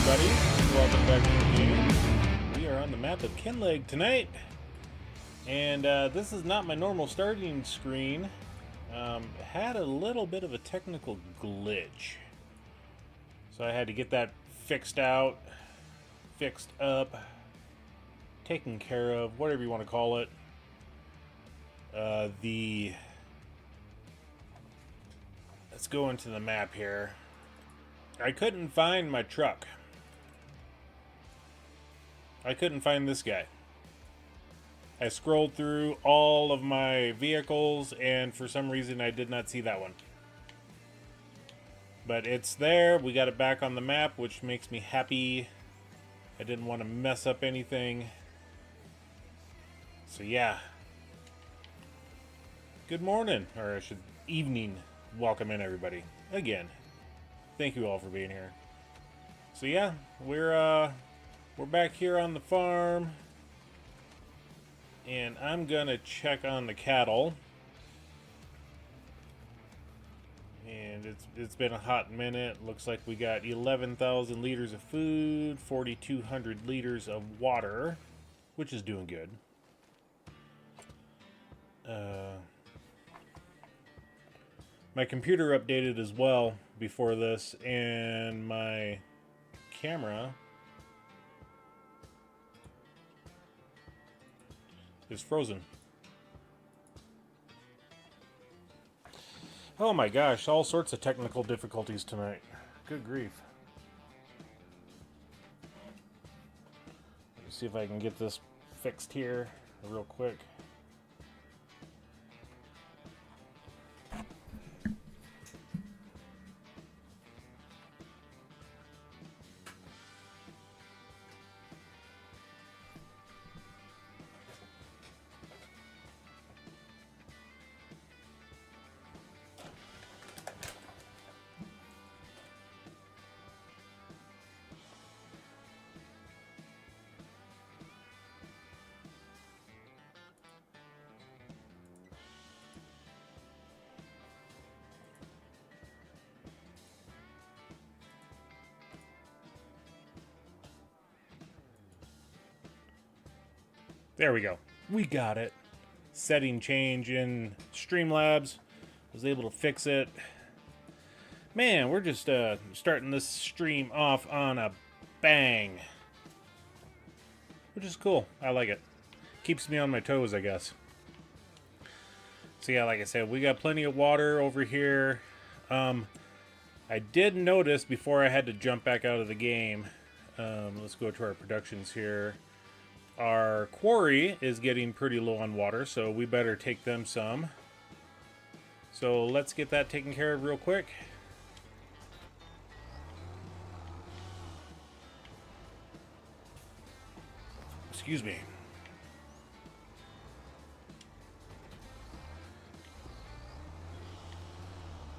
everybody. Welcome back to the game. We are on the map of Kinlaig tonight. And this is not my normal starting screen. Had a little bit of a technical glitch. So I had to get that fixed out, fixed up, taken care of, whatever you want to call it. Let's go into the map here. I couldn't find my truck. I couldn't find this guy. I scrolled through all of my vehicles and for some reason I did not see that one. But it's there. We got it back on the map, which makes me happy. I didn't want to mess up anything. So yeah. Good morning, or I should evening. Welcome in everybody. Again. Thank you all for being here. So yeah, we're back here on the farm. And I'm gonna check on the cattle. And it's been a hot minute. Looks like we got 11,000 liters of food, 4,200 liters of water, which is doing good. My computer updated as well before this, and my camera is frozen. Oh my gosh, all sorts of technical difficulties tonight. Good grief. Let me see if I can get this fixed here real quick. There we go. We got it. Setting change in Streamlabs. Was able to fix it. Man, we're just starting this stream off on a bang. Which is cool. I like it. Keeps me on my toes, I guess. So yeah, like I said, we got plenty of water over here. I did notice before I had to jump back out of the game. Let's go to our productions here. Our quarry is getting pretty low on water, so we better take them some. So let's get that taken care of real quick. Excuse me.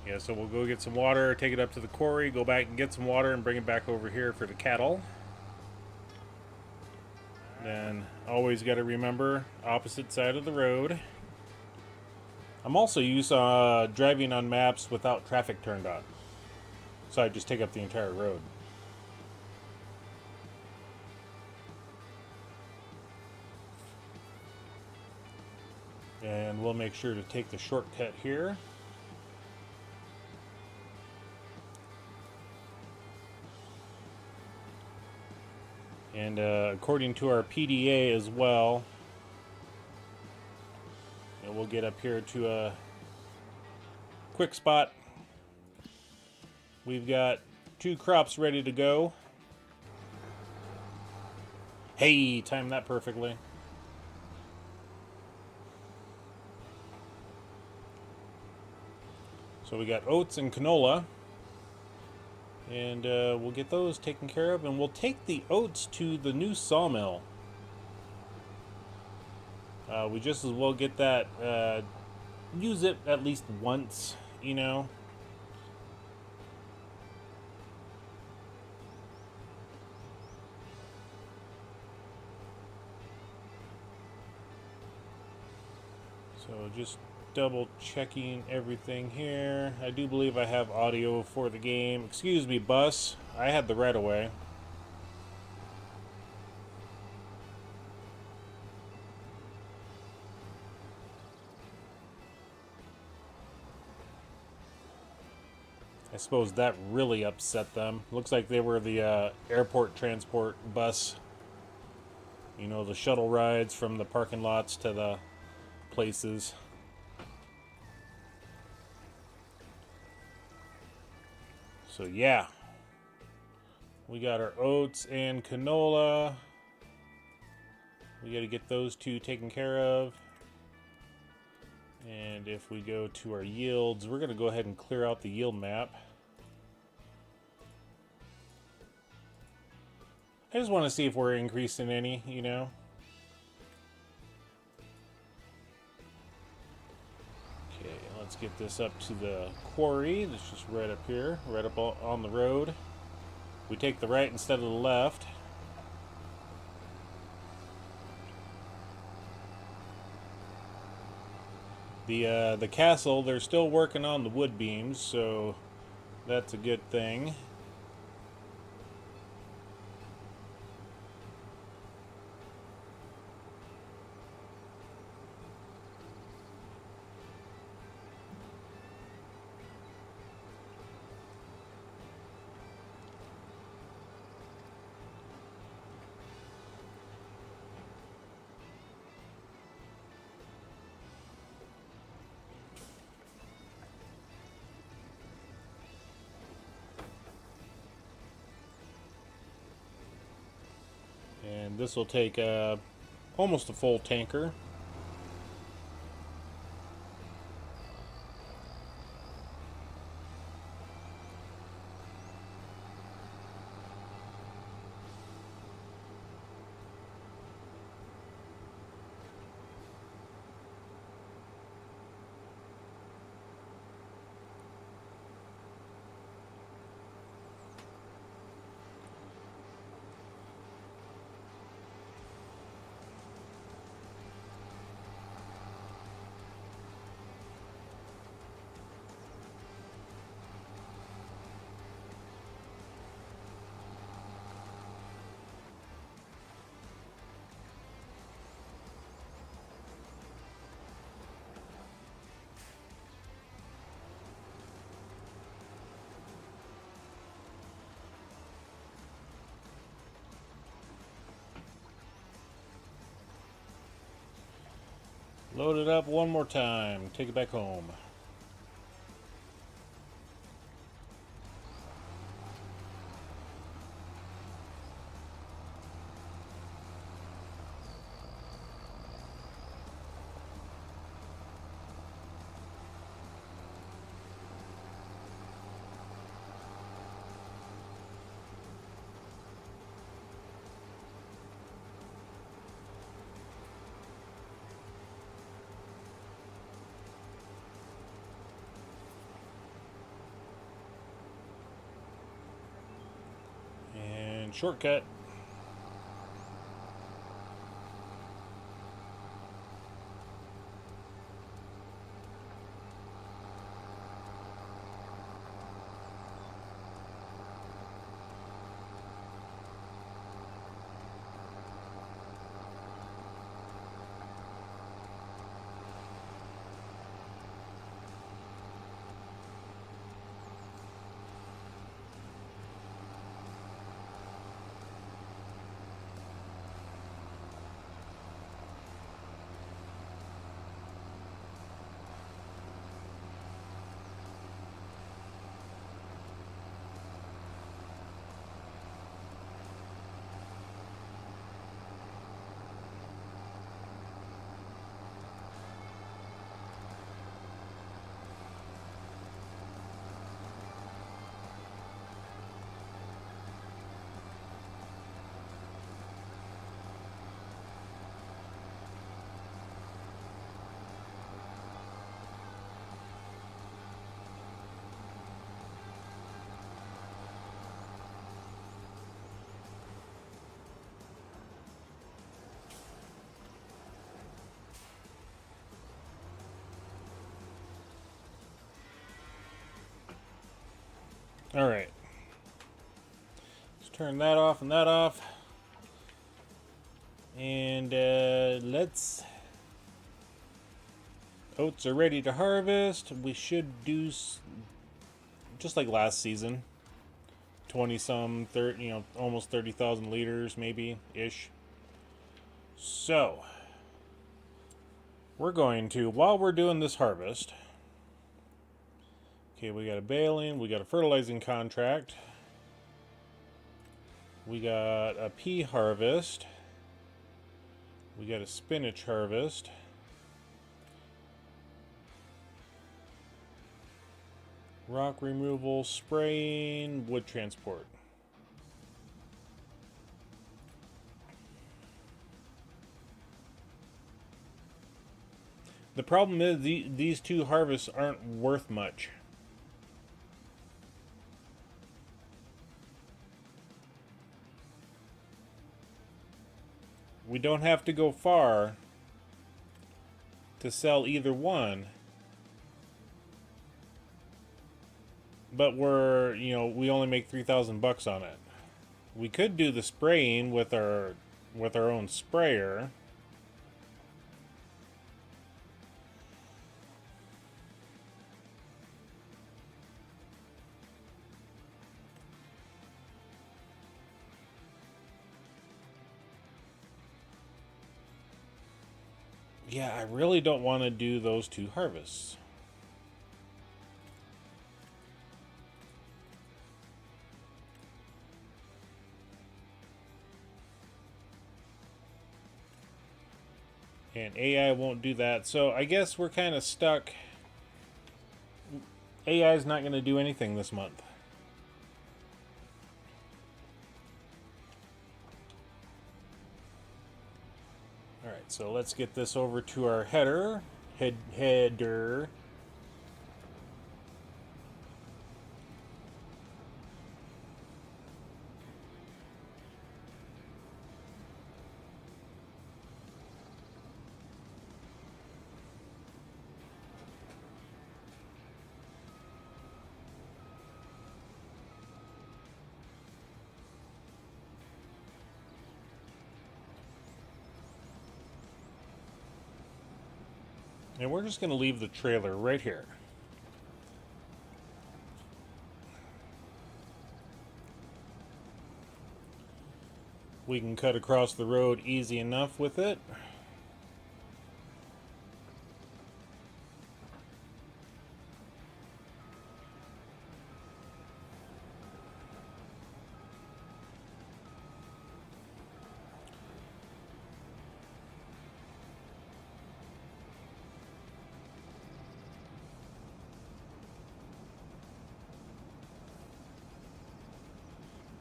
Yeah, so we'll go get some water, take it up to the quarry, go back and get some water, and bring it back over here for the cattle. Then always got to remember opposite side of the road. I'm also used to driving on maps without traffic turned on, so I just take up the entire road. And we'll make sure to take the shortcut here. And according to our PDA as well, and we'll get up here to a quick spot. We've got 2 crops ready to go. Hey, timed that perfectly. So we got oats and canola. And we'll get those taken care of, and we'll take the oats to the new sawmill. We just as well get that, use it at least once, you know. So just double checking everything here. I do believe I have audio for the game. Excuse me, bus. I had the right of way. I suppose that really upset them. Looks like they were the airport transport bus. You know, the shuttle rides from the parking lots to the places. So yeah, we got our oats and canola. We got to get those two taken care of. And if we go to our yields, we're going to go ahead and clear out the yield map. I just want to see if we're increasing any, you know. Okay, let's get this up to the quarry. That's just right up here, right up on the road. We take the right instead of the left. The castle, they're still working on the wood beams, so that's a good thing. And this will take almost a full tanker. Load it up one more time. Take it back home. And shortcut. All right. Let's turn that off and that off. And let's... Oats are ready to harvest. We should do just like last season. 20 some, 30, almost 30,000 liters maybe ish. So we're going to, while we're doing this harvest, okay, we got a baling, we got a fertilizing contract, we got a pea harvest, we got a spinach harvest, rock removal, spraying, wood transport. The problem is these two harvests aren't worth much. We don't have to go far to sell either one. But we're, we only make 3,000 bucks on it. We could do the spraying with our own sprayer. Yeah, I really don't want to do those two harvests. And AI won't do that, so I guess we're kind of stuck. AI is not going to do anything this month. Alright, so let's get this over to our header. Header. And we're just going to leave the trailer right here. We can cut across the road easy enough with it.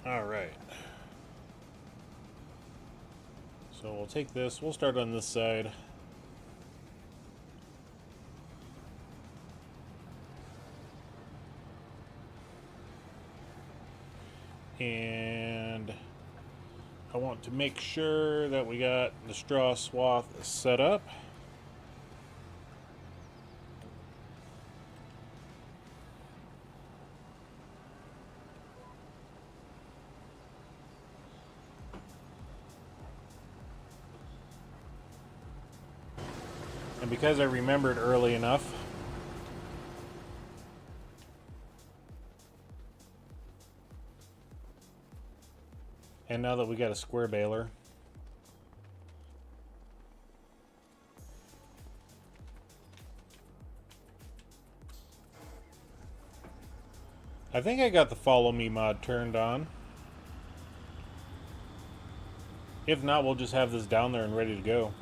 All right. So we'll take this, we'll start on this side. And I want to make sure that we got the straw swath set up. And because I remembered early enough, and now that we got a square baler, I think I got the follow me mod turned on. If not, we'll just have this down there and ready to go.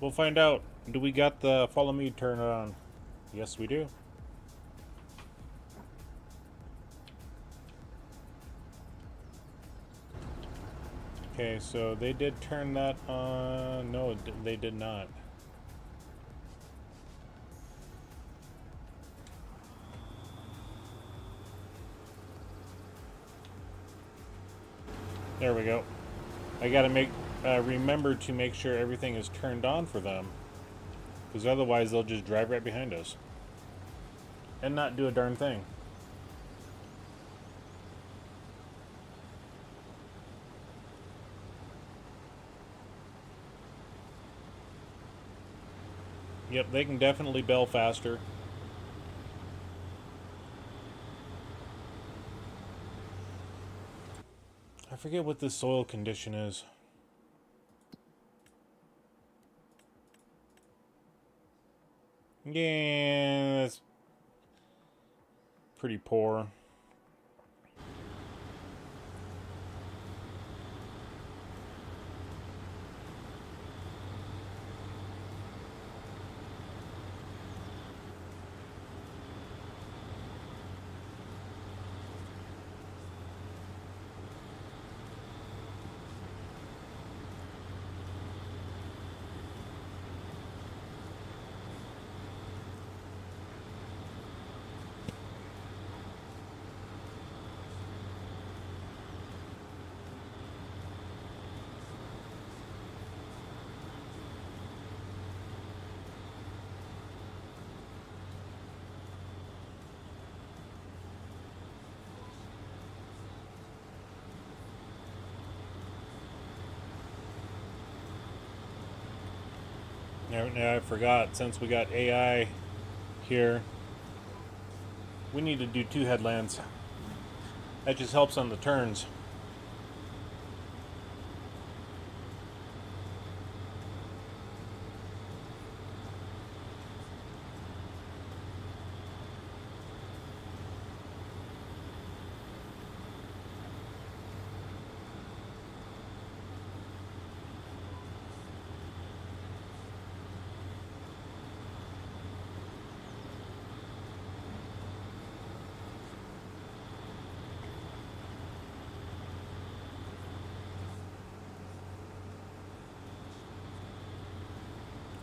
We'll find out. Do we got the follow me turned on? Yes, we do. Okay, so they did turn that on. No, they did not. There we go. I gotta remember to make sure everything is turned on for them, because otherwise they'll just drive right behind us and not do a darn thing. Yep, they can definitely bell faster. I forget what this soil condition is. Yeah, that's pretty poor. Now I forgot, since we got AI here, we need to do 2 headlands. That just helps on the turns.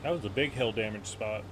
That was a big hill damage spot.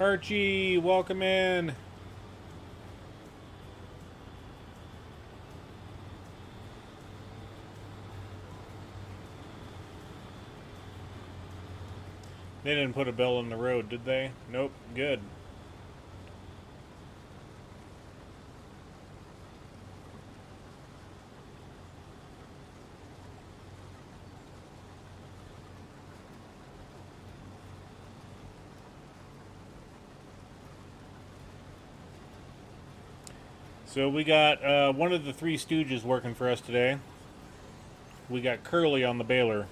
Archie, welcome in. They didn't put a bell in the road, did they? Nope, good. So we got one of the 3 stooges working for us today. We got Curly on the baler.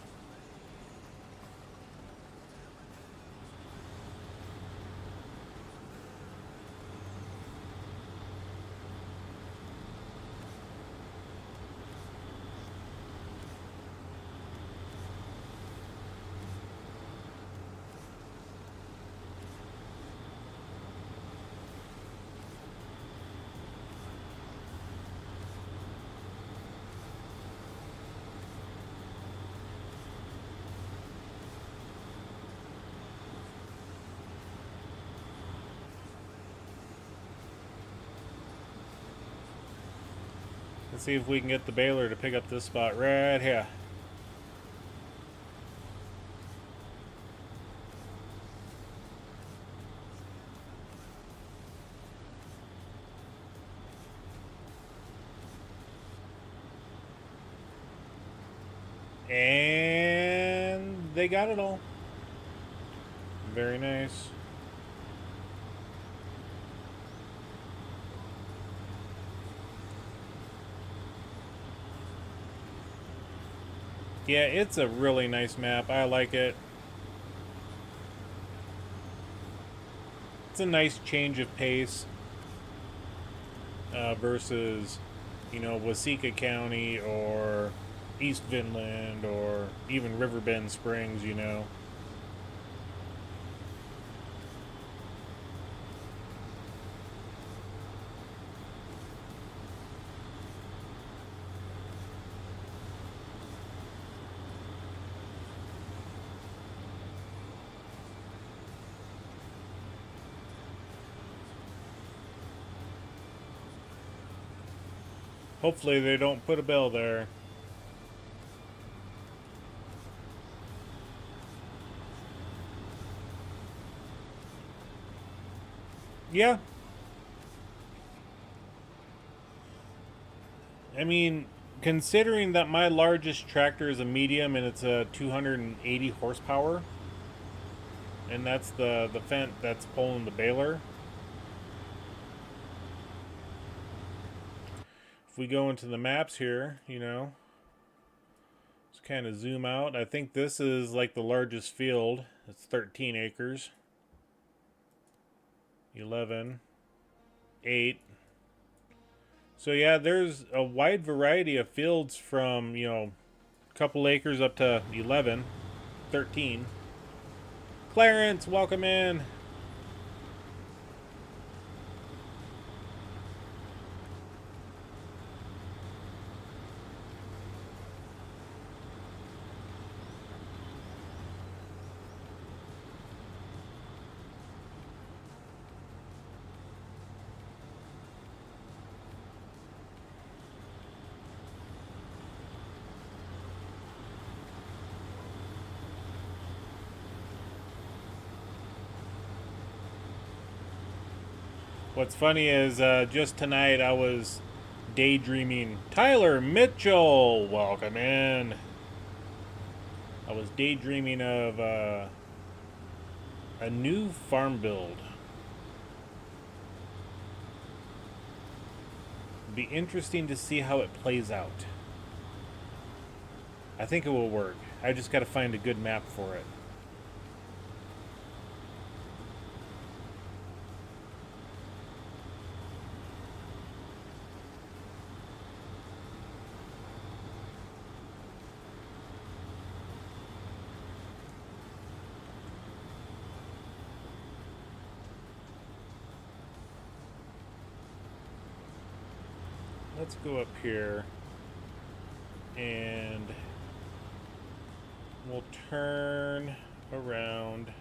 Let's see if we can get the baler to pick up this spot right here. And they got it all. Very nice. Yeah, it's a really nice map. I like it. It's a nice change of pace versus, you know, Waseca County or East Vinland or even Riverbend Springs, you know. Hopefully they don't put a bell there. Yeah. I mean, considering that my largest tractor is a medium and it's a 280 horsepower, and that's the Fendt that's pulling the baler. If we go into the maps here, you know, just kind of zoom out. I think this is like the largest field. It's 13 acres. 11. 8. So yeah, there's a wide variety of fields from, you know, a couple acres up to 11, 13. Clarence, welcome in. What's funny is just tonight I was daydreaming. Tyler Mitchell, welcome in. I was daydreaming of a new farm build. It'd be interesting to see how it plays out. I think it will work. I just got to find a good map for it. Let's go up here and we'll turn around.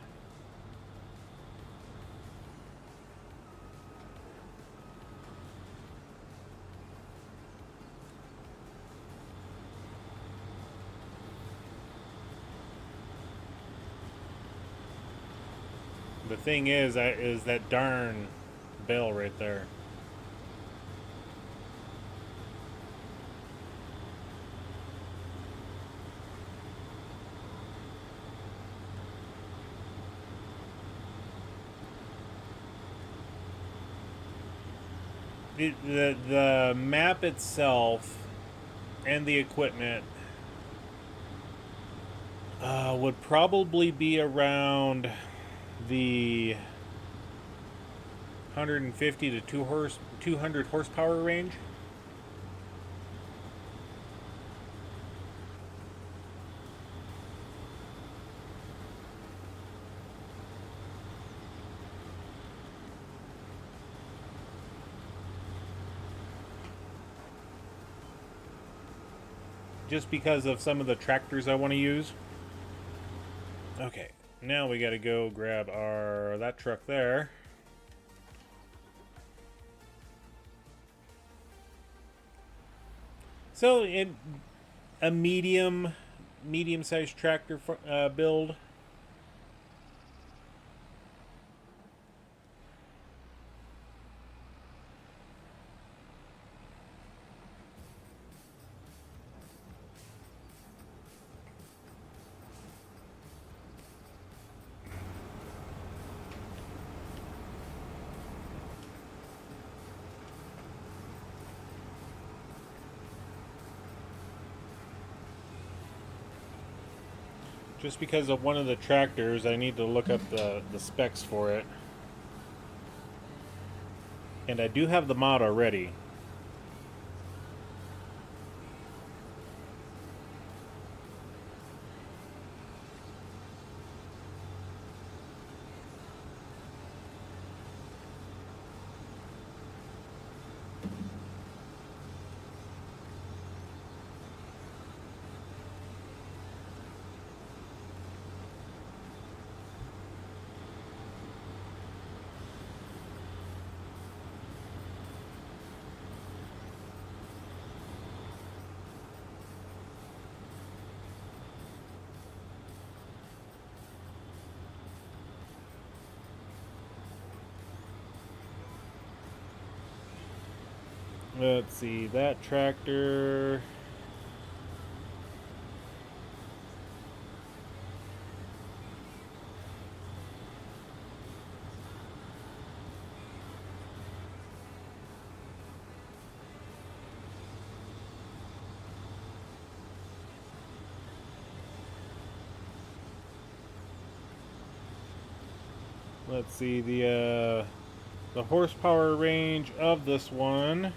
The thing is that darn bell right there. The map itself and the equipment would probably be around the 150 to 200 horsepower range. Just because of some of the tractors I want to use. Okay, now we got to go grab that truck there. So in a medium-sized tractor build. Just because of one of the tractors, I need to look up the specs for it. And I do have the mod already. Let's see, that tractor. Let's see, the horsepower range of this one.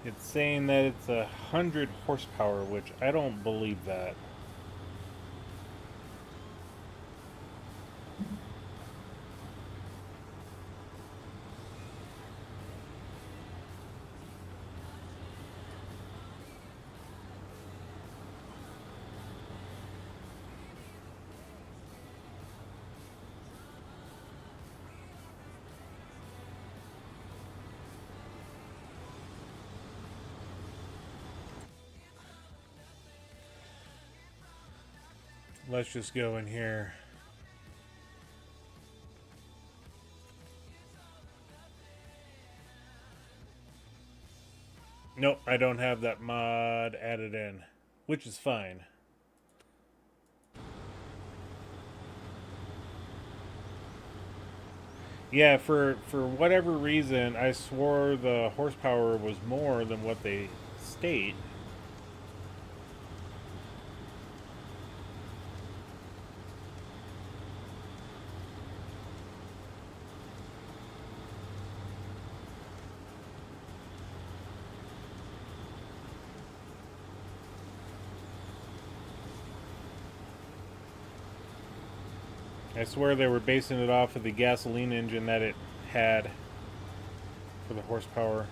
It's saying that it's 100 horsepower, which I don't believe that. Let's just go in here. Nope, I don't have that mod added in, which is fine. Yeah, for whatever reason, I swore the horsepower was more than what they state. I swear they were basing it off of the gasoline engine that it had for the horsepower.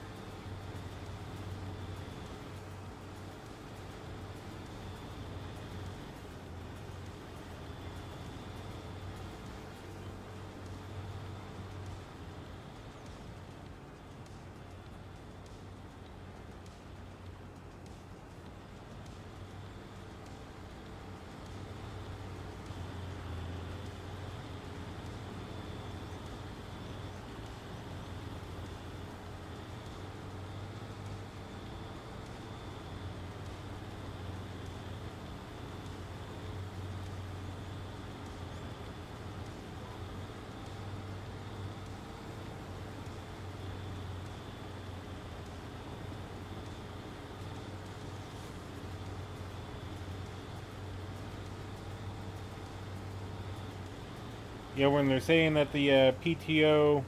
Yeah, when they're saying that the PTO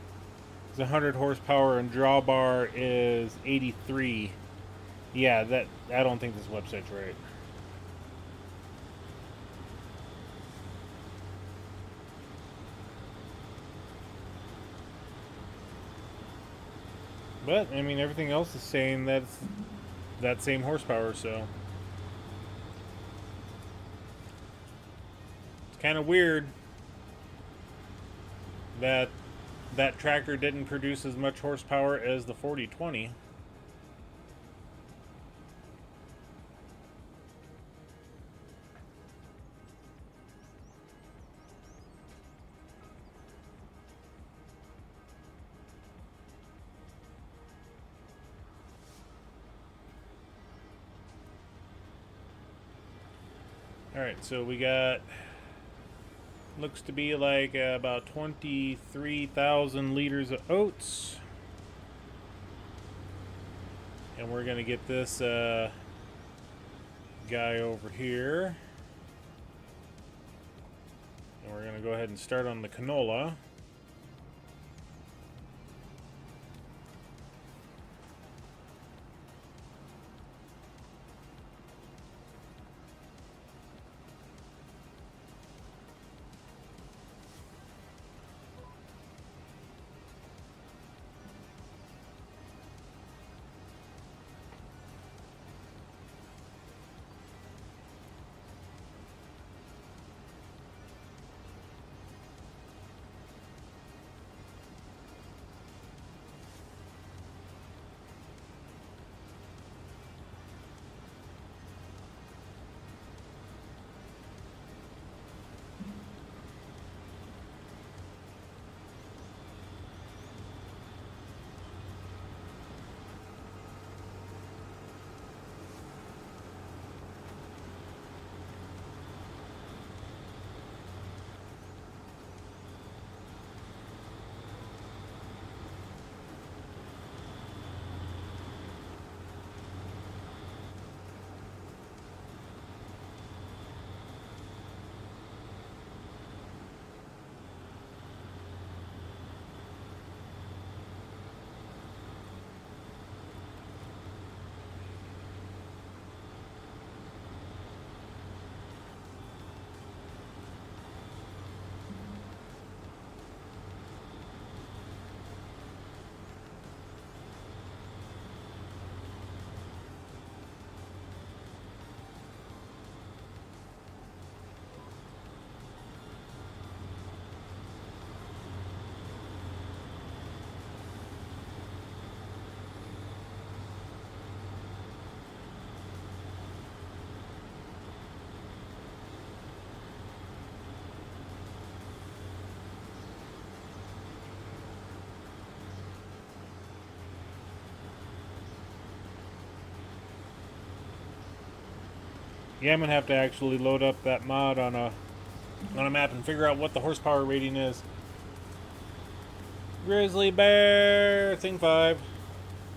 is 100 horsepower and drawbar is 83, yeah, that I don't think this website's right. But, I mean, everything else is saying that's that same horsepower, so. It's kind of weird that that tractor didn't produce as much horsepower as the 4020. Alright, so we got, looks to be like about 23,000 liters of oats. And we're going to get this guy over here. And we're going to go ahead and start on the canola. Yeah, I'm gonna have to actually load up that mod on a map and figure out what the horsepower rating is. Grizzly Bear Thing 5,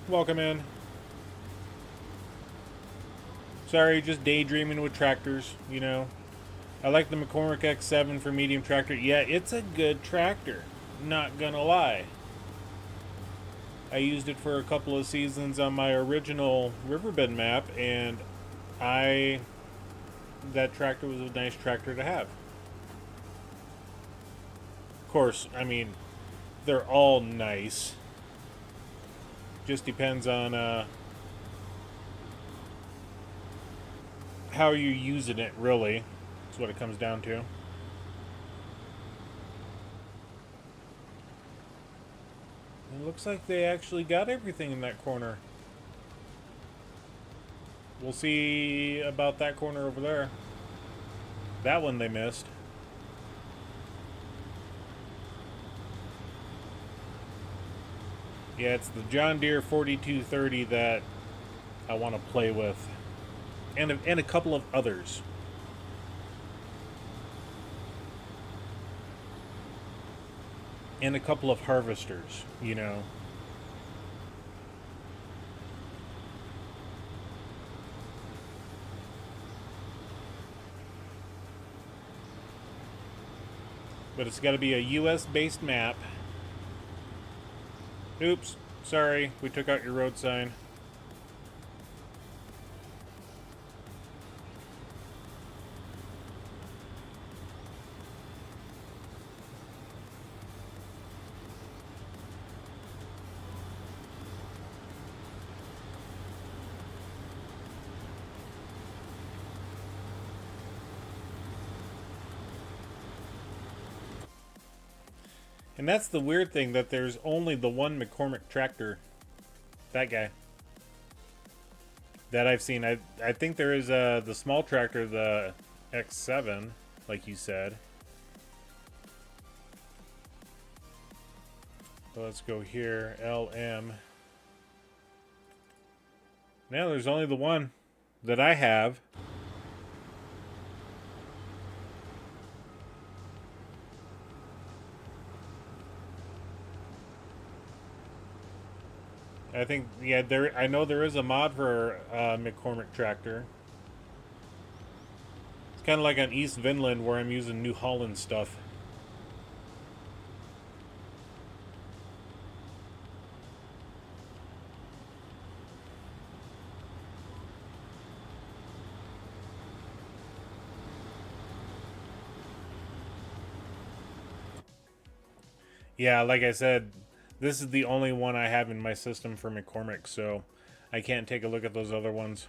welcome in. Sorry, just daydreaming with tractors, you know. I like the McCormick X7 for medium tractor. Yeah, it's a good tractor, not gonna lie. I used it for a couple of seasons on my original Riverbend map, and that tractor was a nice tractor to have. Of course, I mean, they're all nice. Just depends on how you're using it, really. That's what it comes down to. It looks like they actually got everything in that corner. We'll see about that corner over there. That one they missed. Yeah, it's the John Deere 4230 that I want to play with. And a couple of others. And a couple of harvesters, you know. But it's got to be a US-based map. Oops, sorry, we took out your road sign. And that's the weird thing, that there's only the one McCormick tractor. That guy. That I've seen. I think there is the small tractor, the X7, like you said. So let's go here, LM. Now there's only the one that I have. I think, yeah, I know there is a mod for McCormick tractor. It's kind of like on East Vinland where I'm using New Holland stuff. Yeah, like I said, this is the only one I have in my system for McCormick, so I can't take a look at those other ones.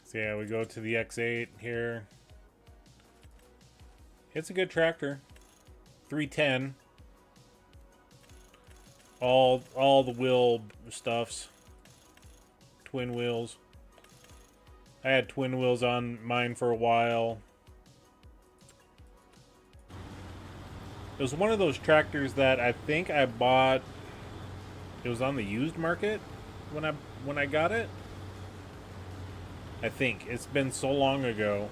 So yeah, we go to the X8 here. It's a good tractor. 310. All the wheel stuffs. Twin wheels. I had twin wheels on mine for a while. It was one of those tractors that I think I bought. It was on the used market when I got it. I think it's been so long ago.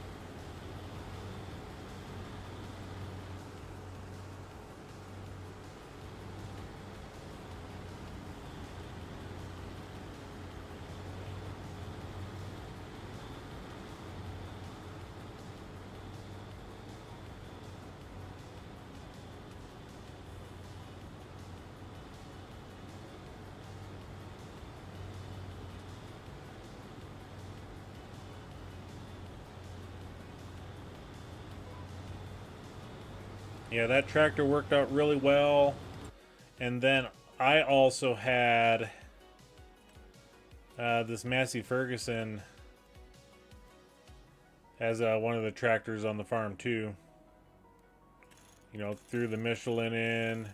Yeah, that tractor worked out really well. And then I also had this Massey Ferguson as one of the tractors on the farm too. You know, threw the Michelin in,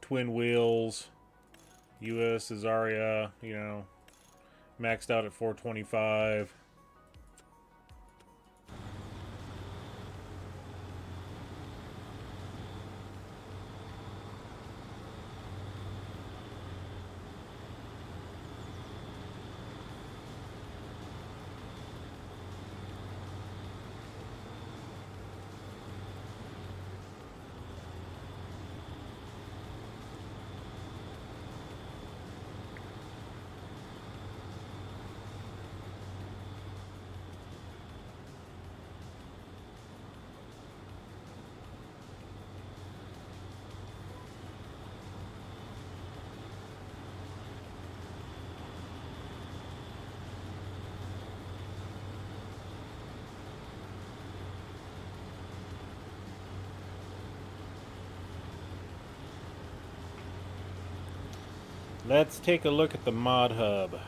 twin wheels, US Azaria, you know, maxed out at 425. Let's take a look at the mod hub.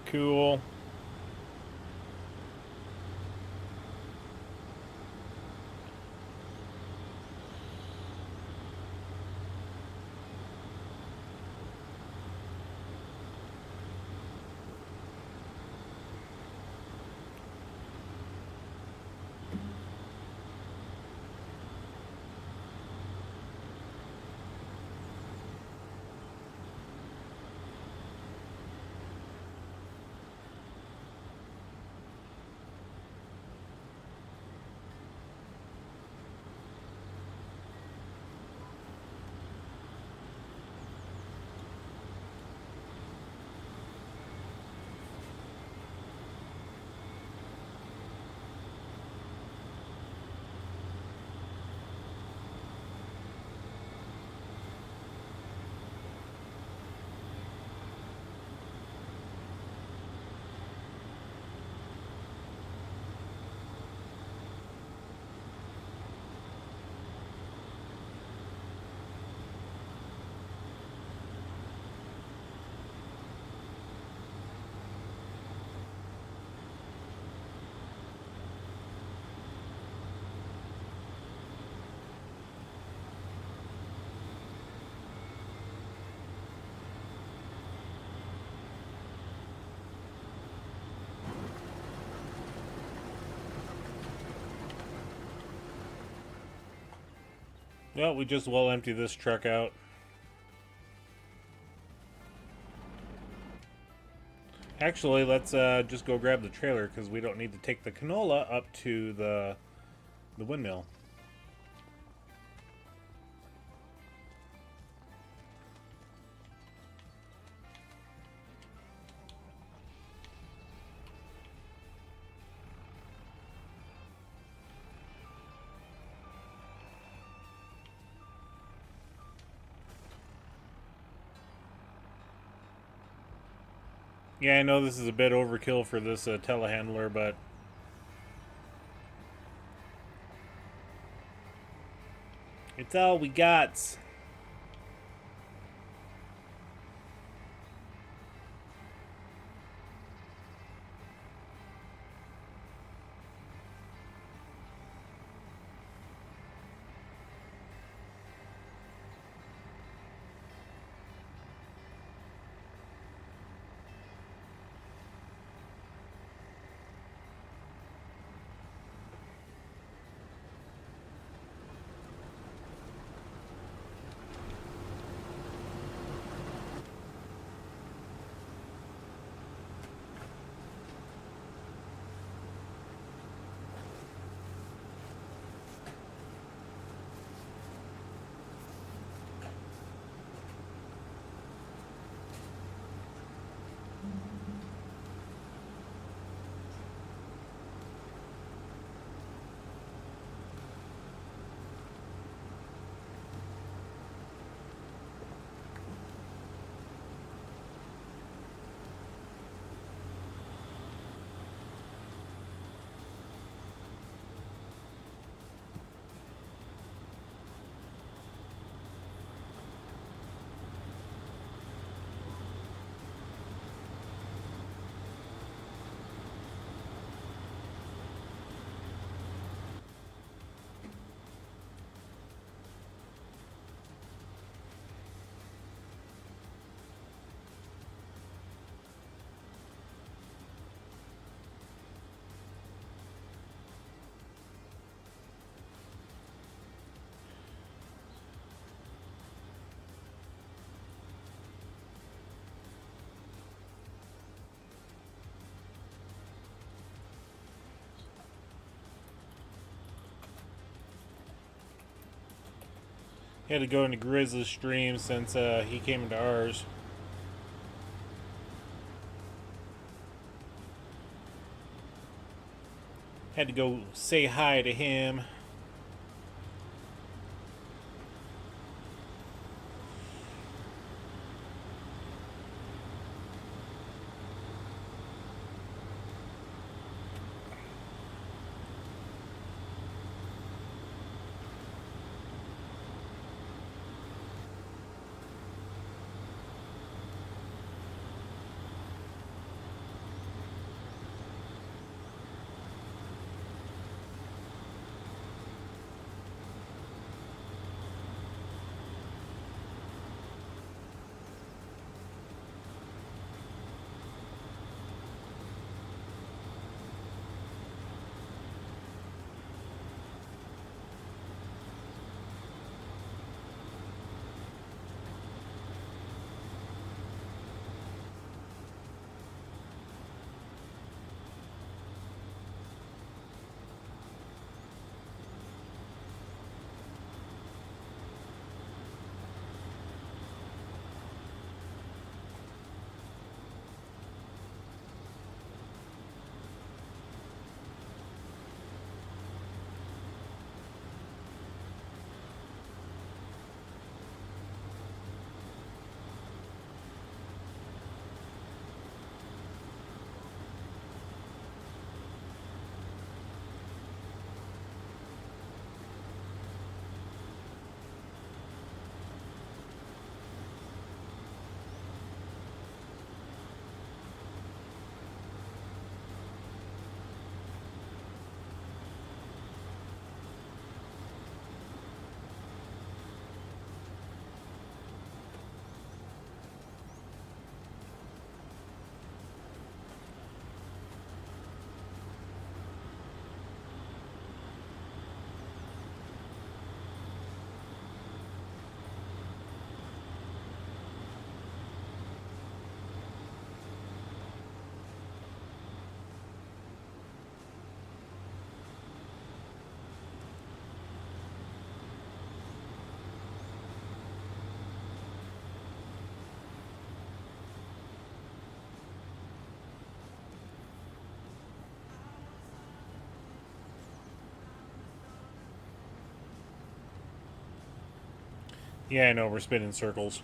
Cool. Well, we just will empty this truck out. Actually, let's just go grab the trailer because we don't need to take the canola up to the windmill. Yeah, I know this is a bit overkill for this telehandler, but it's all we got. He had to go into Grizzly's stream since he came into ours. Had to go say hi to him. Yeah, I know, we're spinning circles.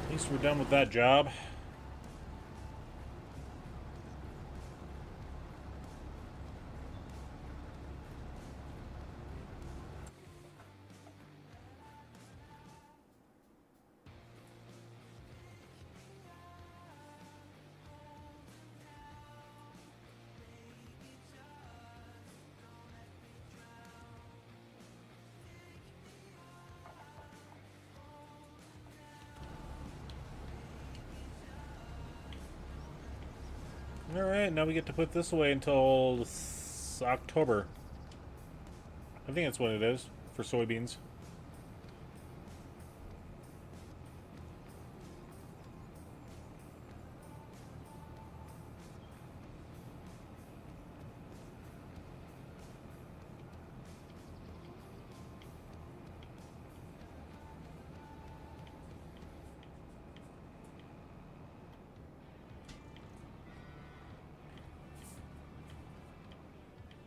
At least we're done with that job. Alright, now we get to put this away until October. I think that's what it is for soybeans.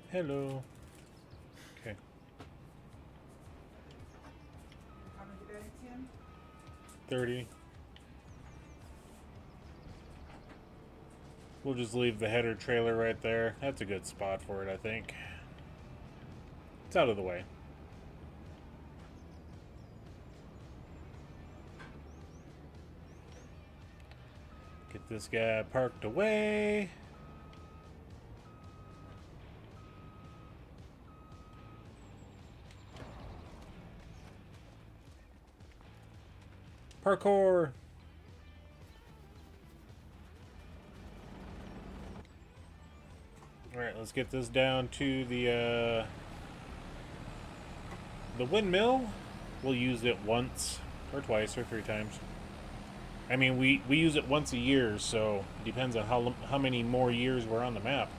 Hello. Okay. 30. We'll just leave the header trailer right there. That's a good spot for it, I think. It's out of the way. Get this guy parked away. Parkour! Alright, let's get this down to the windmill. We'll use it once, or twice, or 3 times. I mean, we use it once a year, so it depends on how many more years we're on the map.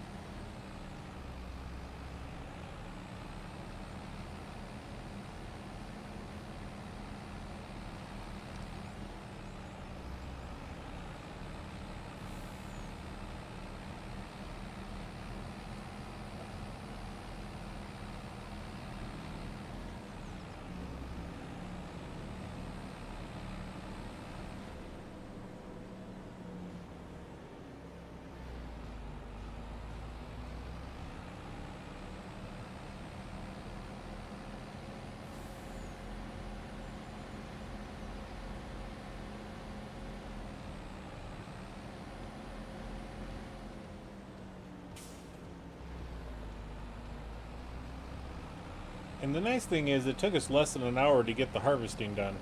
And the nice thing is, it took us less than an hour to get the harvesting done.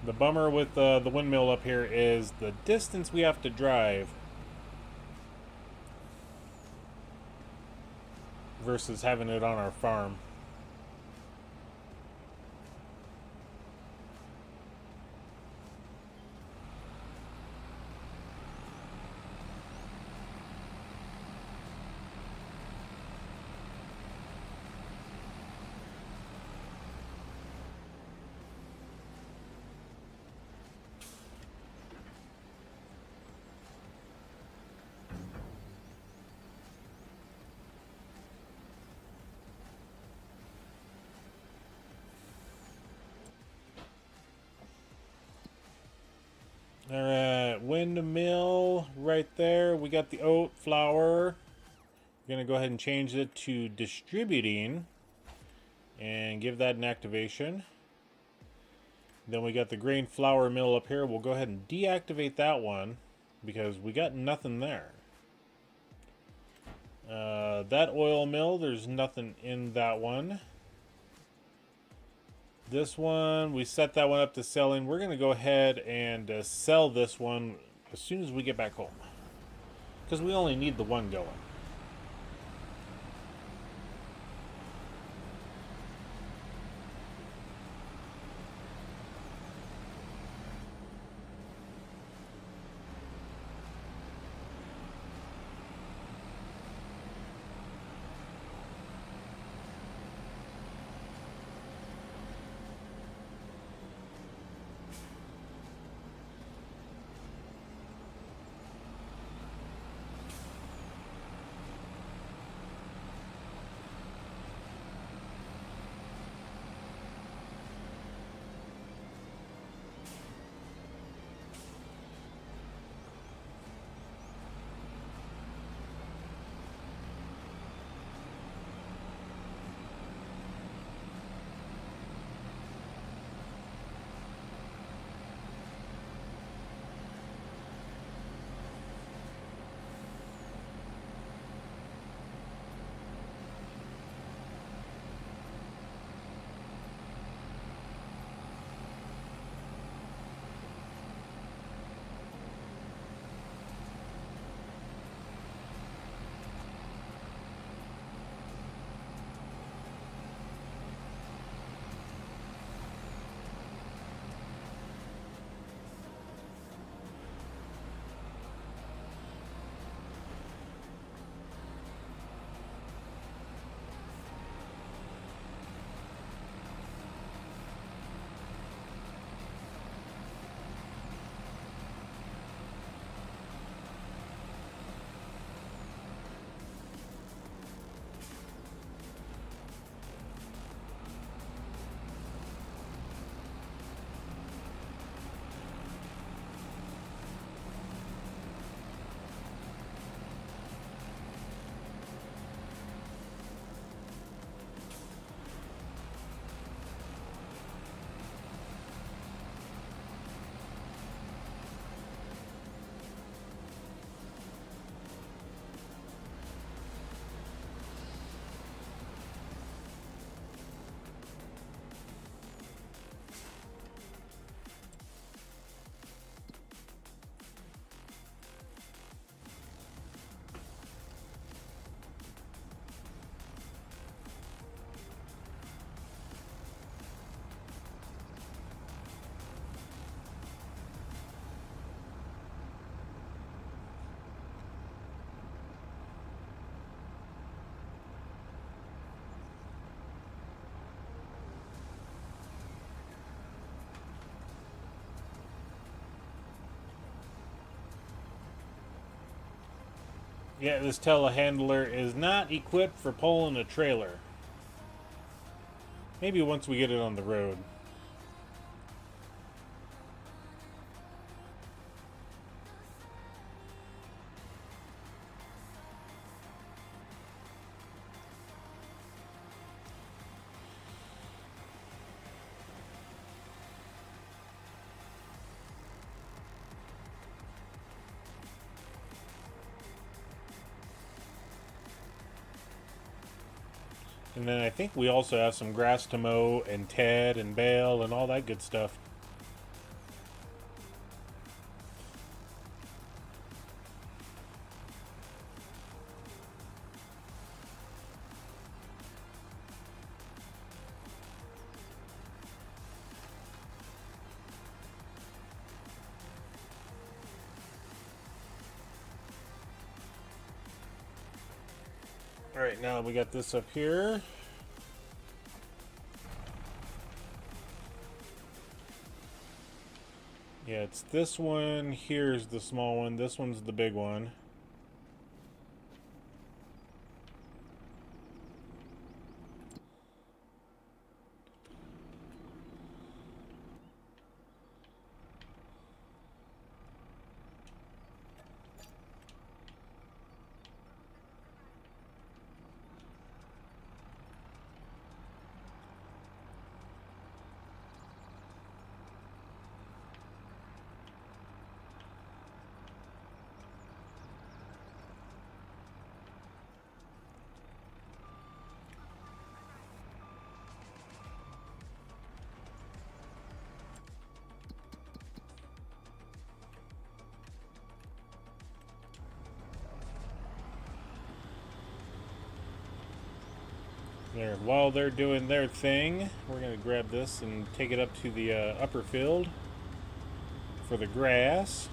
The bummer with the windmill up here is the distance we have to drive versus having it on our farm. Alright, windmill right there. We got the oat flour. We're going to go ahead and change it to distributing and give that an activation. Then we got the grain flour mill up here. We'll go ahead and deactivate that one because we got nothing there. That oil mill, there's nothing in that one. This one, we set that one up to selling. We're going to go ahead and sell this one as soon as we get back home, because we only need the one going. Yeah, this telehandler is not equipped for pulling a trailer. Maybe once we get it on the road. And then I think we also have some grass to mow and ted and bale and all that good stuff. Alright, now we got this up here. Yeah, it's this one. Here's the small one. This one's the big one. There, while they're doing their thing, we're going to grab this and take it up to the upper field for the grass.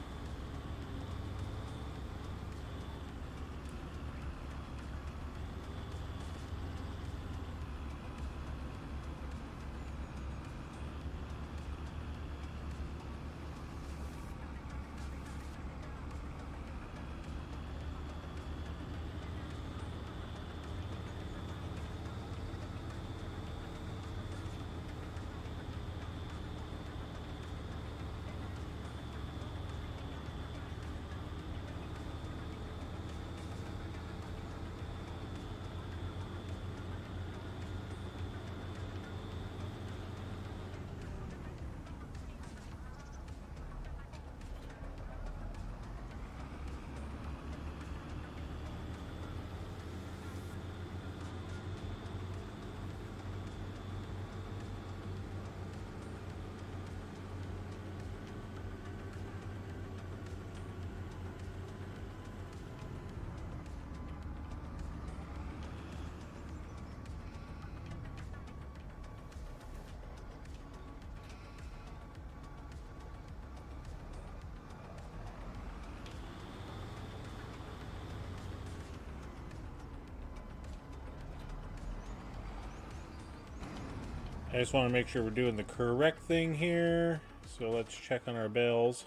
I just want to make sure we're doing the correct thing here. So let's check on our bales.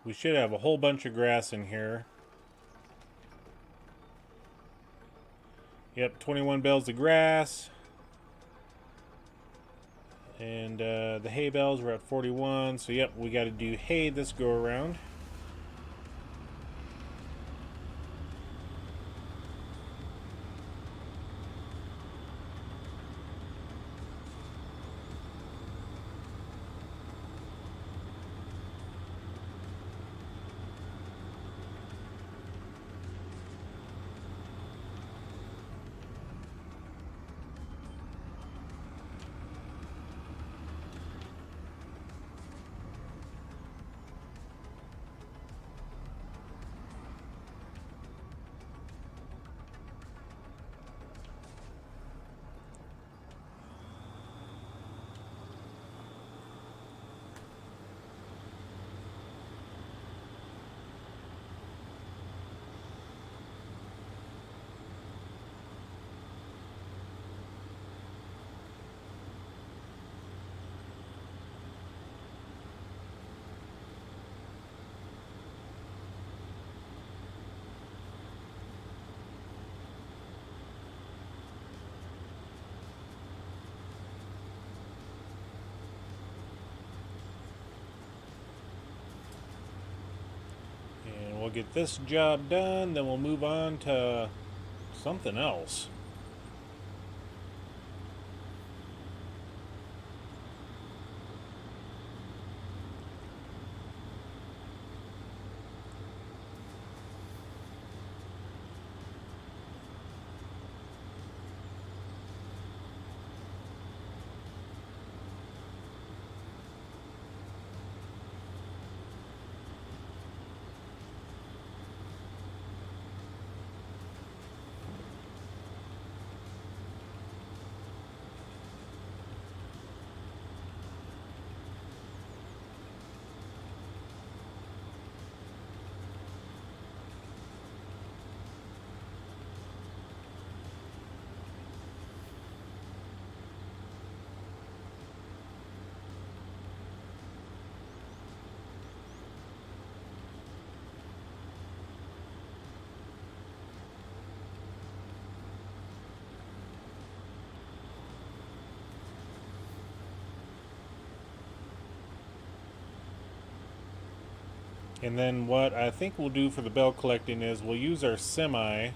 We should have a whole bunch of grass in here. Yep, 21 bales of grass. And the hay bales were at 41. So yep, we got to do hay this go around. We'll get this job done, then we'll move on to something else. And then what I think we'll do for the bale collecting is we'll use our semi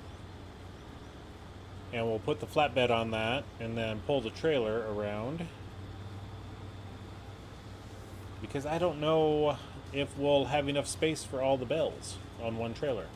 and we'll put the flatbed on that and then pull the trailer around. Because I don't know if we'll have enough space for all the bales on one trailer.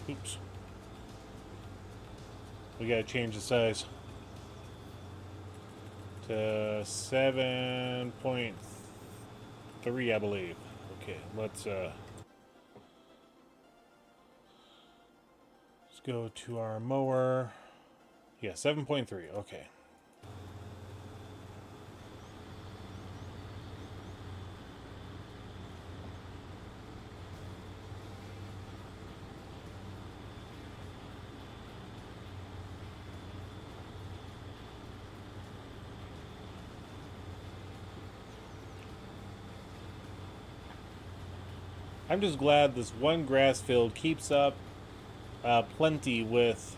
Oops. We gotta change the size to 7.3, I believe. Okay, let's go to our mower. Yeah, 7.3. Okay. I'm just glad this one grass field keeps up plenty with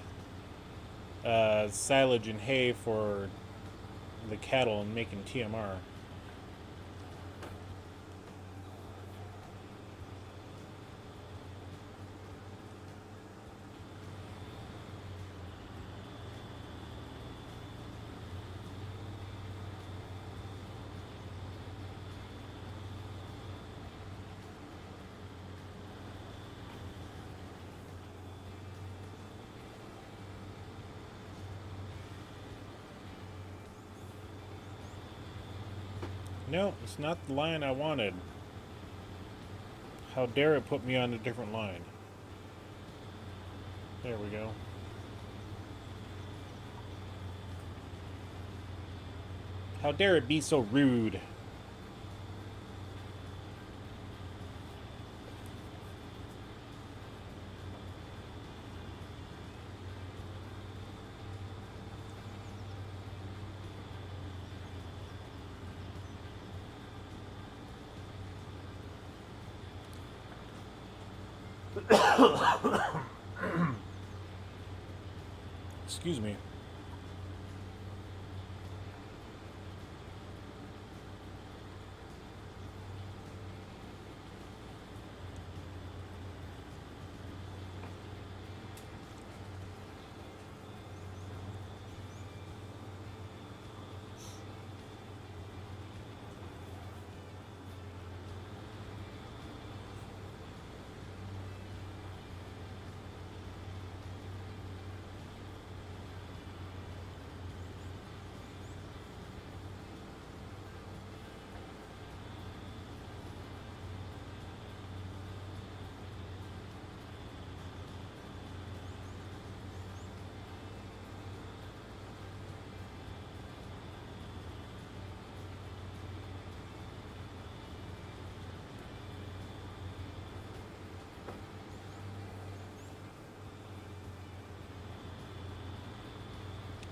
silage and hay for the cattle and making TMR. No, it's not the line I wanted. How dare it put me on a different line. There we go. How dare it be so rude. Excuse me.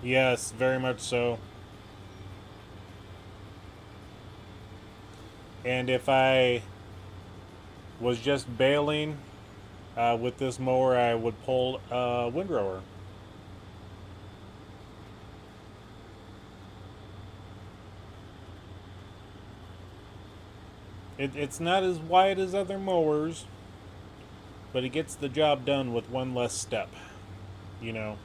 Yes, very much so. And if I was just baling with this mower, I would pull a windrower. It's not as wide as other mowers, but it gets the job done with one less step, you know.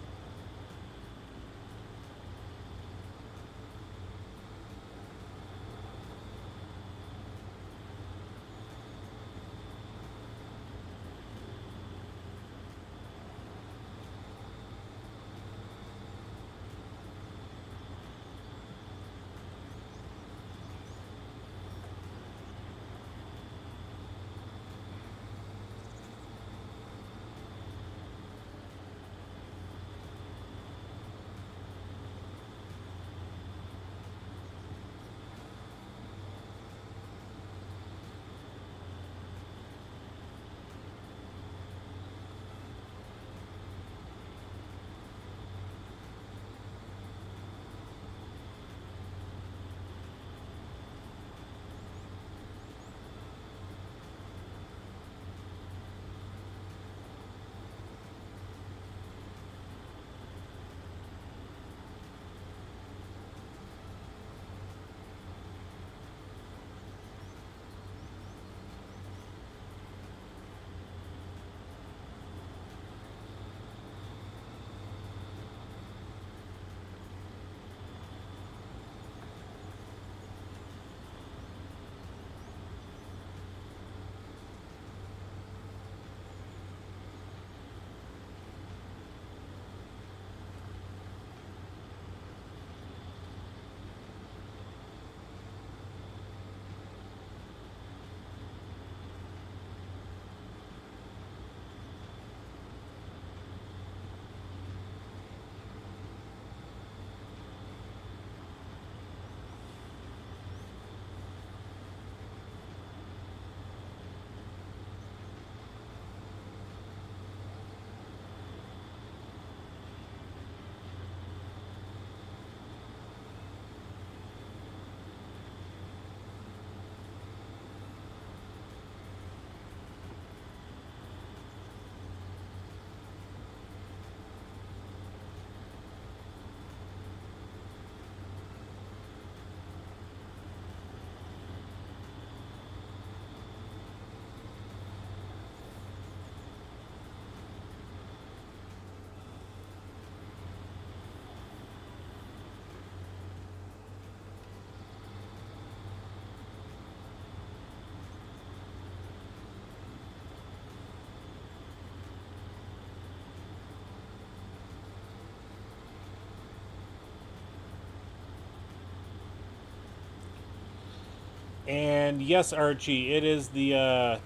And yes, Archie, it is the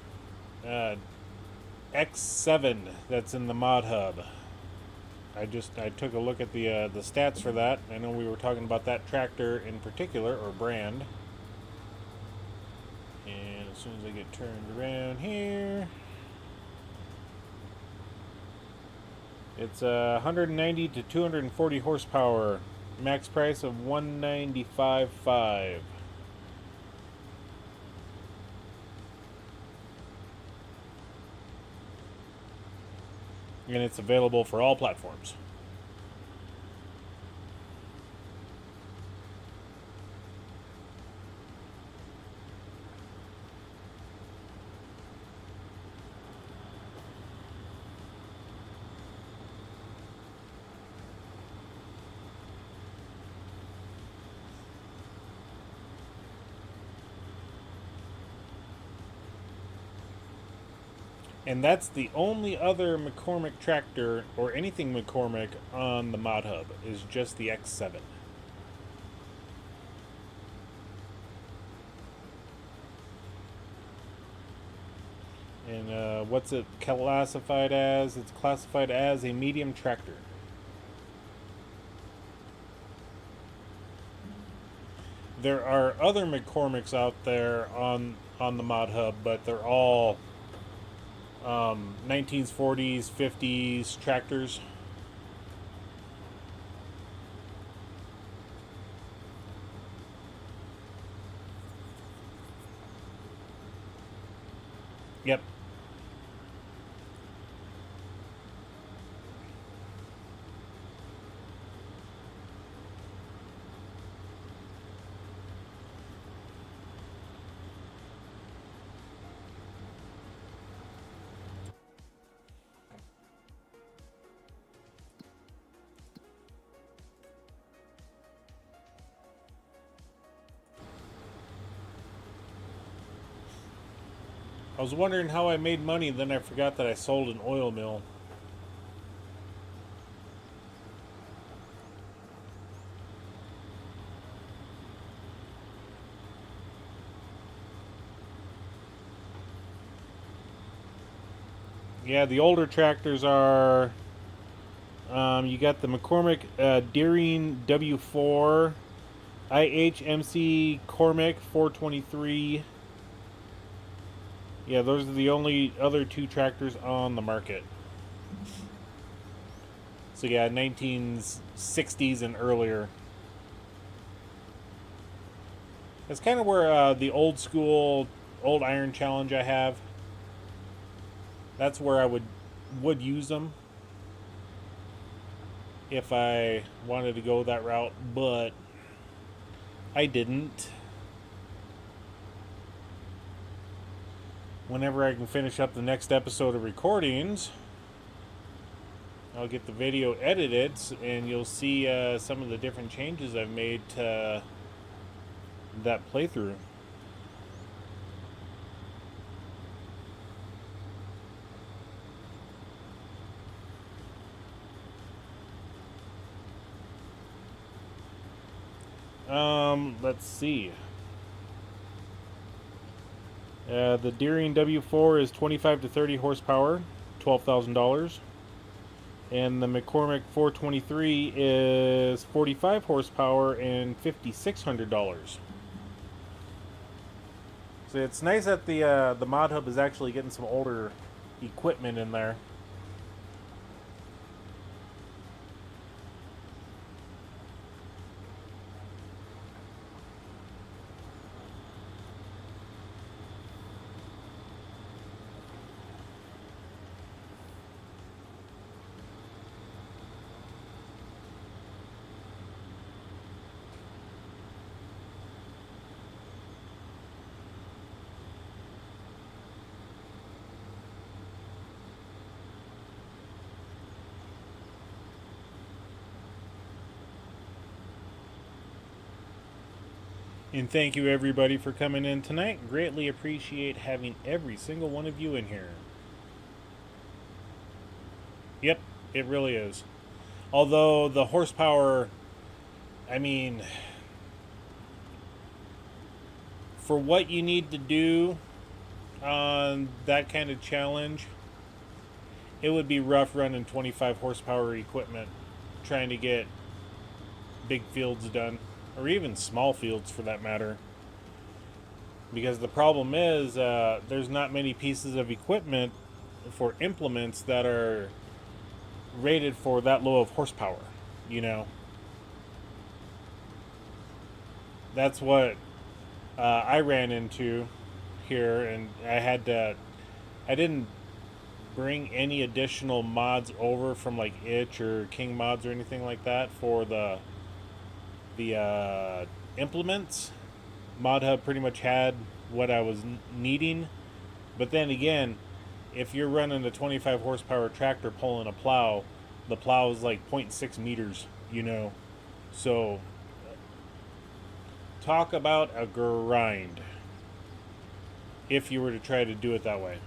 X7 that's in the mod hub. I took a look at the stats for that. I know we were talking about that tractor in particular, or brand. And as soon as I get turned around here, it's 190 to 240 horsepower, max price of $195,500. And it's available for all platforms. And that's the only other McCormick tractor, or anything McCormick, on the mod hub, is just the X7. And what's it classified as? It's classified as a medium tractor. There are other McCormicks out there on the mod hub, but they're all 1940s, 50s tractors. Yep. I was wondering how I made money, then I forgot that I sold an oil mill. Yeah, the older tractors are... you got the McCormick Deering W4, IHMC Cormac 423. Yeah, those are the only other two tractors on the market. So yeah, 1960s and earlier. That's kind of where the old school, old iron challenge I have. That's where I would use them if I wanted to go that route, but I didn't. Whenever I can finish up the next episode of recordings, I'll get the video edited, and you'll see some of the different changes I've made to that playthrough. Let's see. The Deering W4 is 25 to 30 horsepower, $12,000. And the McCormick 423 is 45 horsepower and $5,600. So it's nice that the mod hub is actually getting some older equipment in there. And thank you everybody for coming in tonight. Greatly appreciate having every single one of you in here. Yep, it really is. Although the horsepower, I mean, for what you need to do on that kind of challenge, it would be rough running 25 horsepower equipment trying to get big fields done, or even small fields for that matter. Because the problem is there's not many pieces of equipment for implements that are rated for that low of horsepower, you know. That's what I ran into here, and I didn't bring any additional mods over from like Itch or King Mods or anything like that for the implements. ModHub pretty much had what I was needing, but then again, if you're running a 25 horsepower tractor pulling a plow, the plow is like 0.6 meters, you know. So talk about a grind if you were to try to do it that way.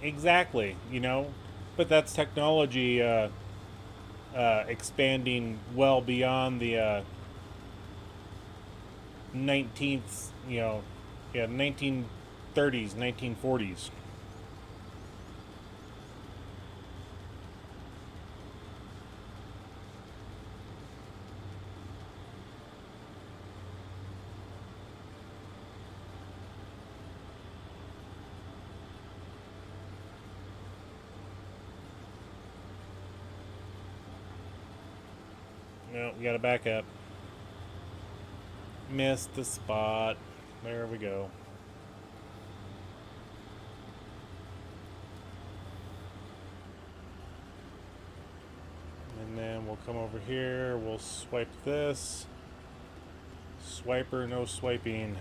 Exactly, you know, but that's technology expanding well beyond the 19th, you know, yeah, 1930s, 1940s. No, we got to back up. Missed the spot. There we go. And then we'll come over here. We'll swipe this. Swiper, no swiping.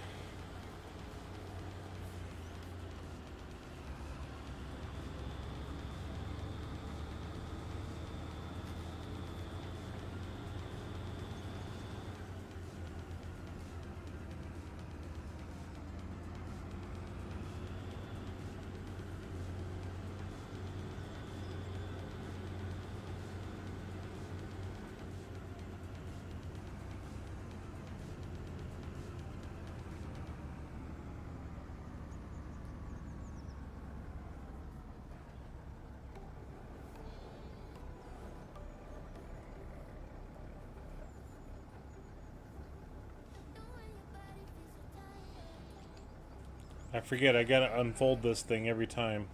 I forget, I gotta unfold this thing every time.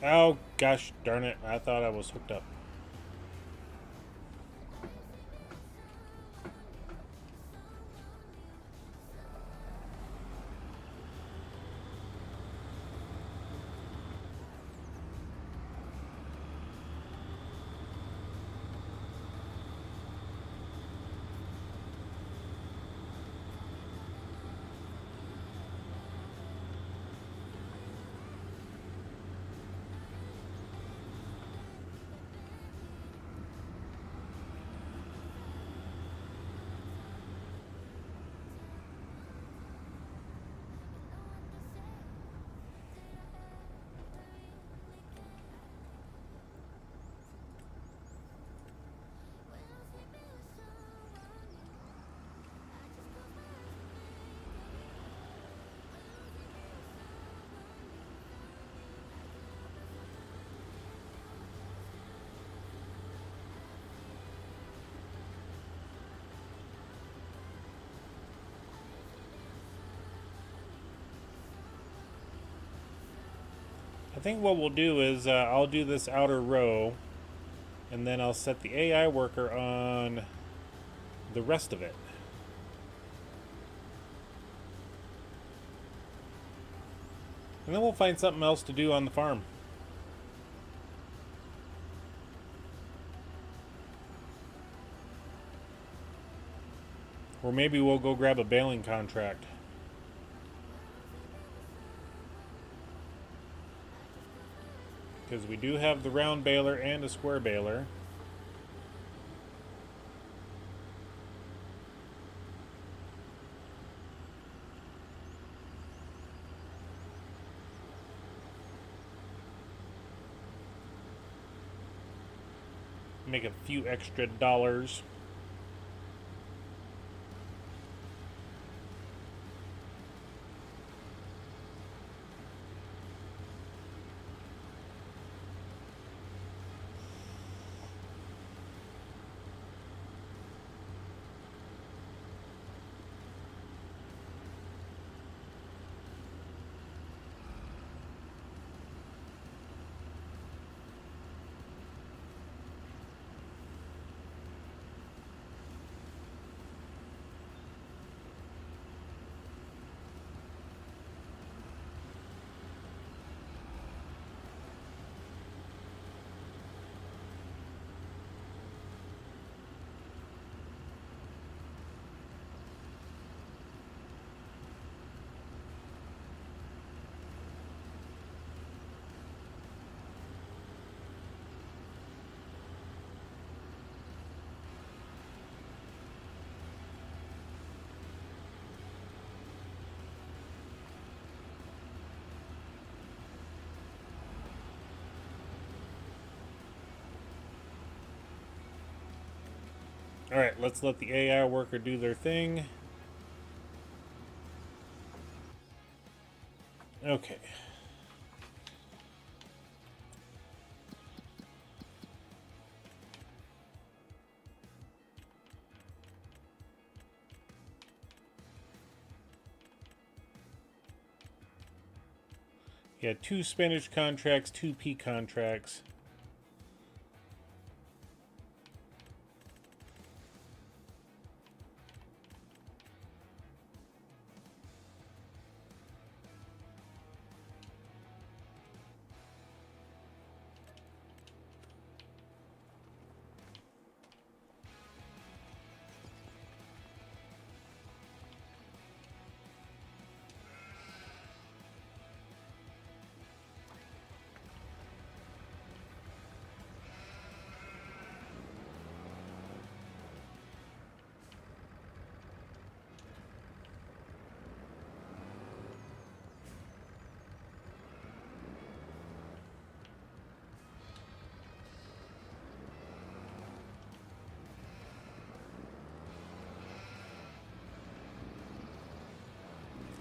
Oh, gosh darn it. I thought I was hooked up. I think what we'll do is I'll do this outer row, and then I'll set the AI worker on the rest of it. And then we'll find something else to do on the farm. Or maybe we'll go grab a baling contract. Because we do have the round baler and a square baler. Make a few extra dollars. Alright, let's let the AI worker do their thing. Okay. Yeah, 2 Spanish contracts, 2 P contracts.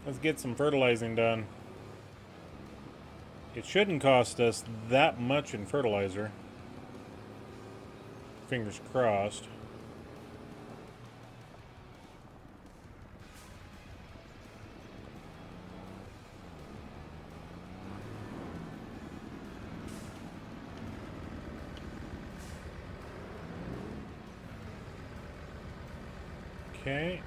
Let's get some fertilizing done. It shouldn't cost us that much in fertilizer. Fingers crossed. Okay.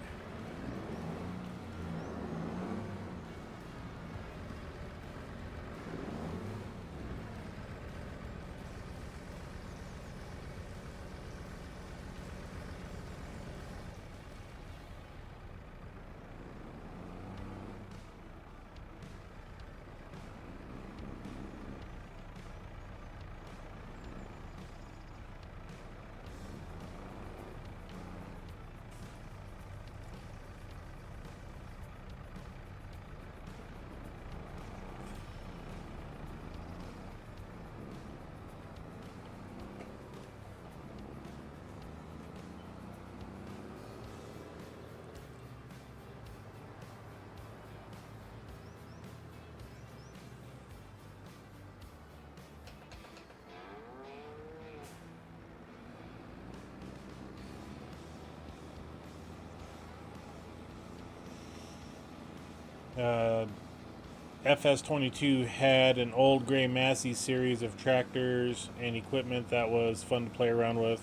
FS22 had an old Gray Massey series of tractors and equipment that was fun to play around with.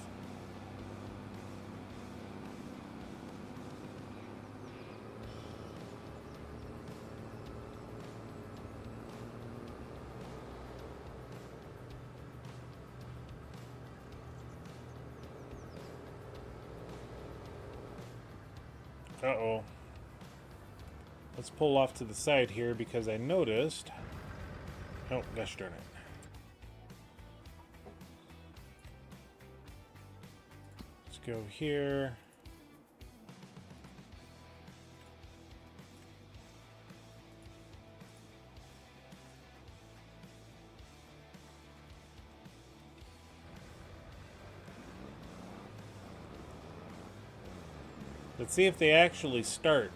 Uh-oh. Let's pull off to the side here because I noticed... Oh, gosh darn it. Let's go here. Let's see if they actually start.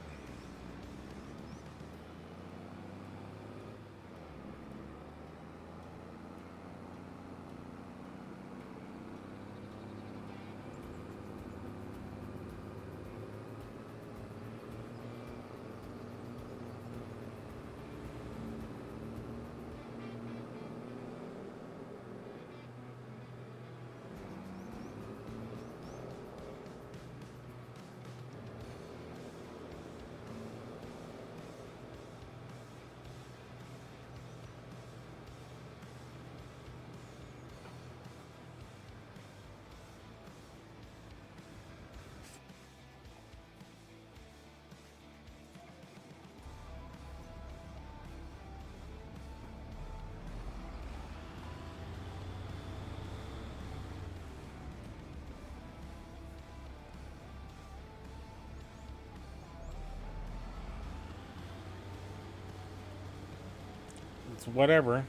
It's whatever.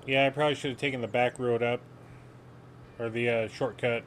Yeah, I probably should have taken the back road up. Or the shortcut.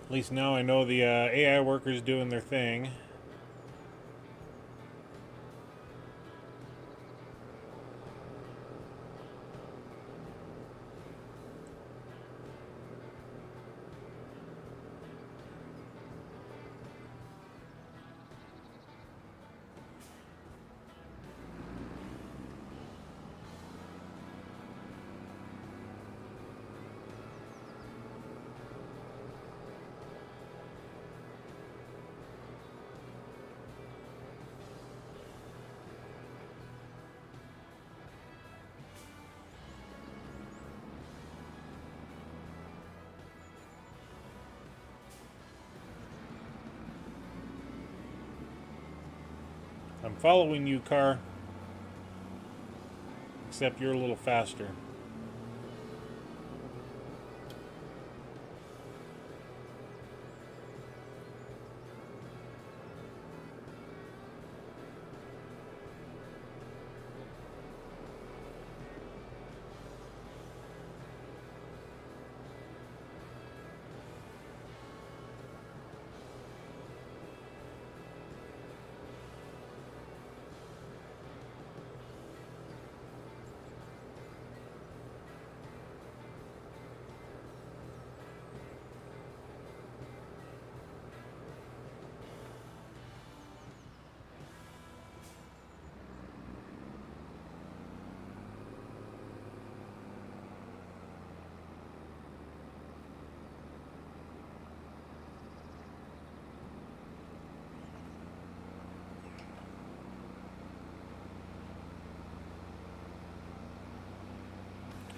At least now I know the AI workers doing their thing. I'm following you, car. Except you're a little faster.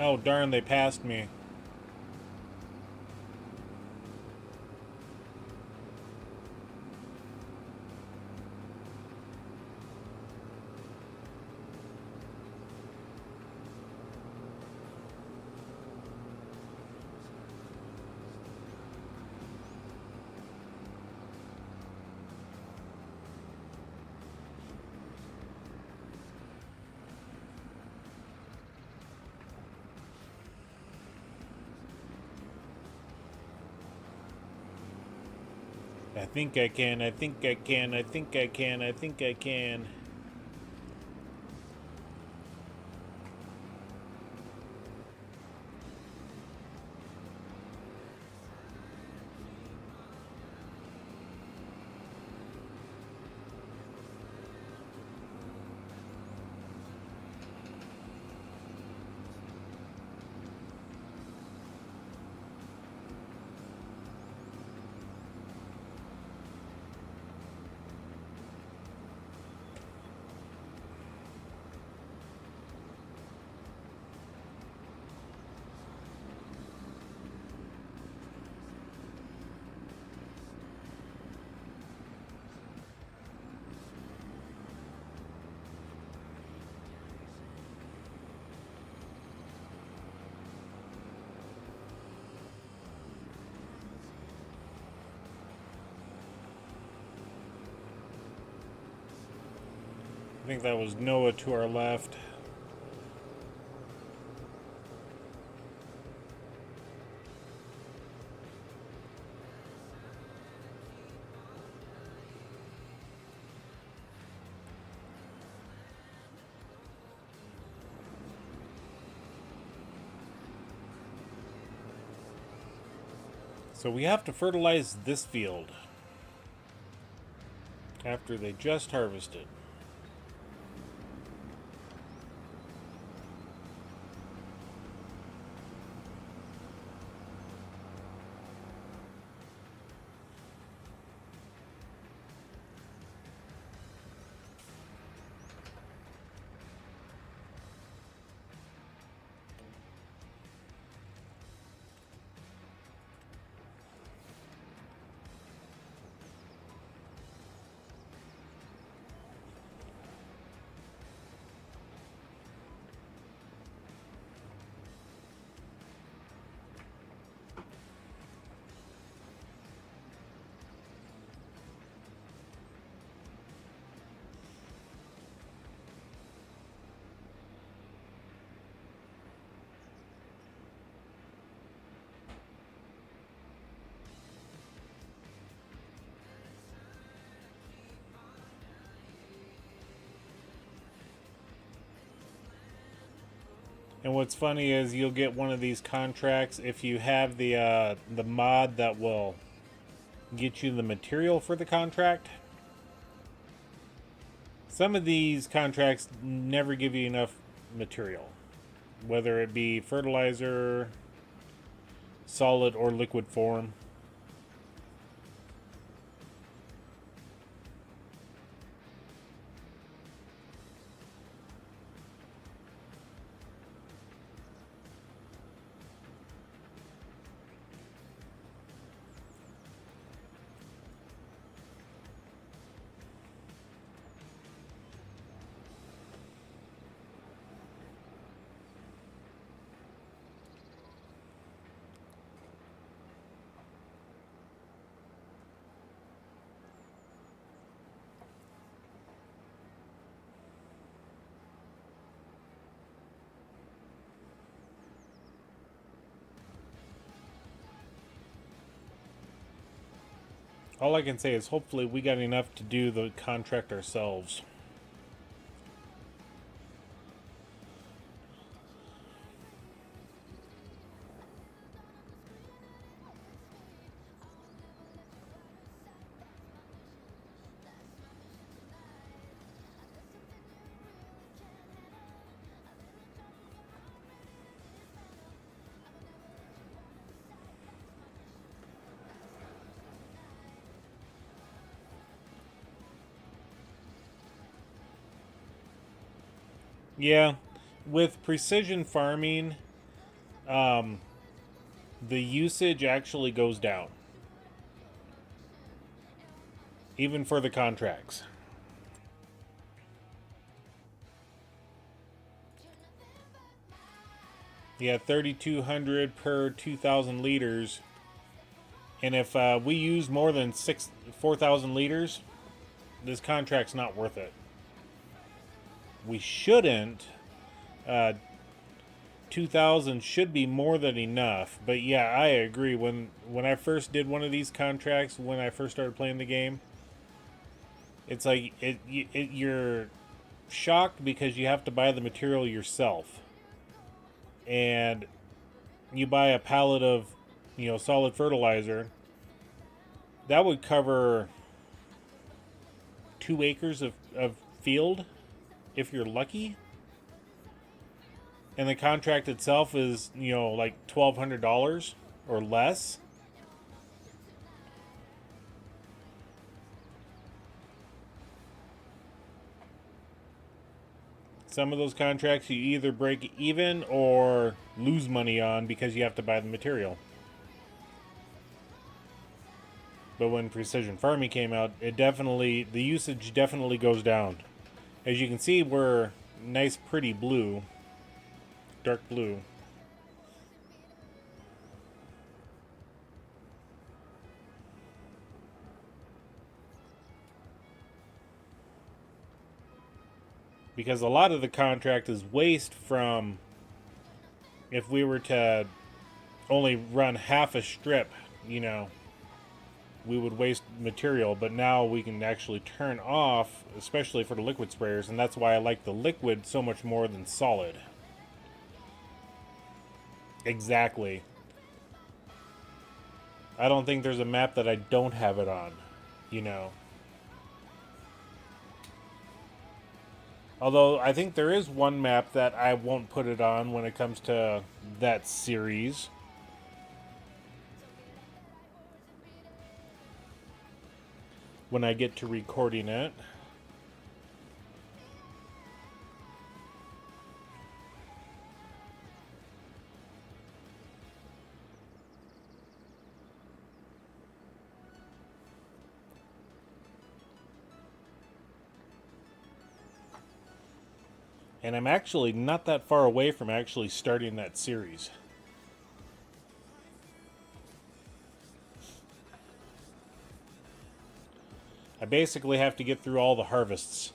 Oh, darn, they passed me. I think I can, I think I can, I think I can, I think I can. I think that was Noah to our left. So we have to fertilize this field after they just harvested. And what's funny is you'll get one of these contracts if you have the mod that will get you the material for the contract. Some of these contracts never give you enough material, whether it be fertilizer, solid or liquid form. All I can say is hopefully we got enough to do the contract ourselves. Yeah, with precision farming, the usage actually goes down, even for the contracts. Yeah, 3,200 per 2,000 liters. And if we use more than 4,000 liters, this contract's not worth it. We shouldn't. 2,000 should be more than enough. But yeah, I agree. When I first did one of these contracts, when I first started playing the game, it's like you're shocked because you have to buy the material yourself. And you buy a pallet of, solid fertilizer, that would cover 2 acres of field if you're lucky. And the contract itself is, like $1,200 or less. Some of those contracts you either break even or lose money on because you have to buy the material. But when precision farming came out, the usage definitely goes down. As you can see, we're nice pretty blue, dark blue. Because a lot of the contract is waste from, if we were to only run half a strip, we would waste material. But now we can actually turn off, especially for the liquid sprayers, and that's why I like the liquid so much more than solid. Exactly. I don't think there's a map that I don't have it on, Although, I think there is one map that I won't put it on when it comes to that series. When I get to recording it. And I'm actually not that far away from actually starting that series. I basically have to get through all the harvests.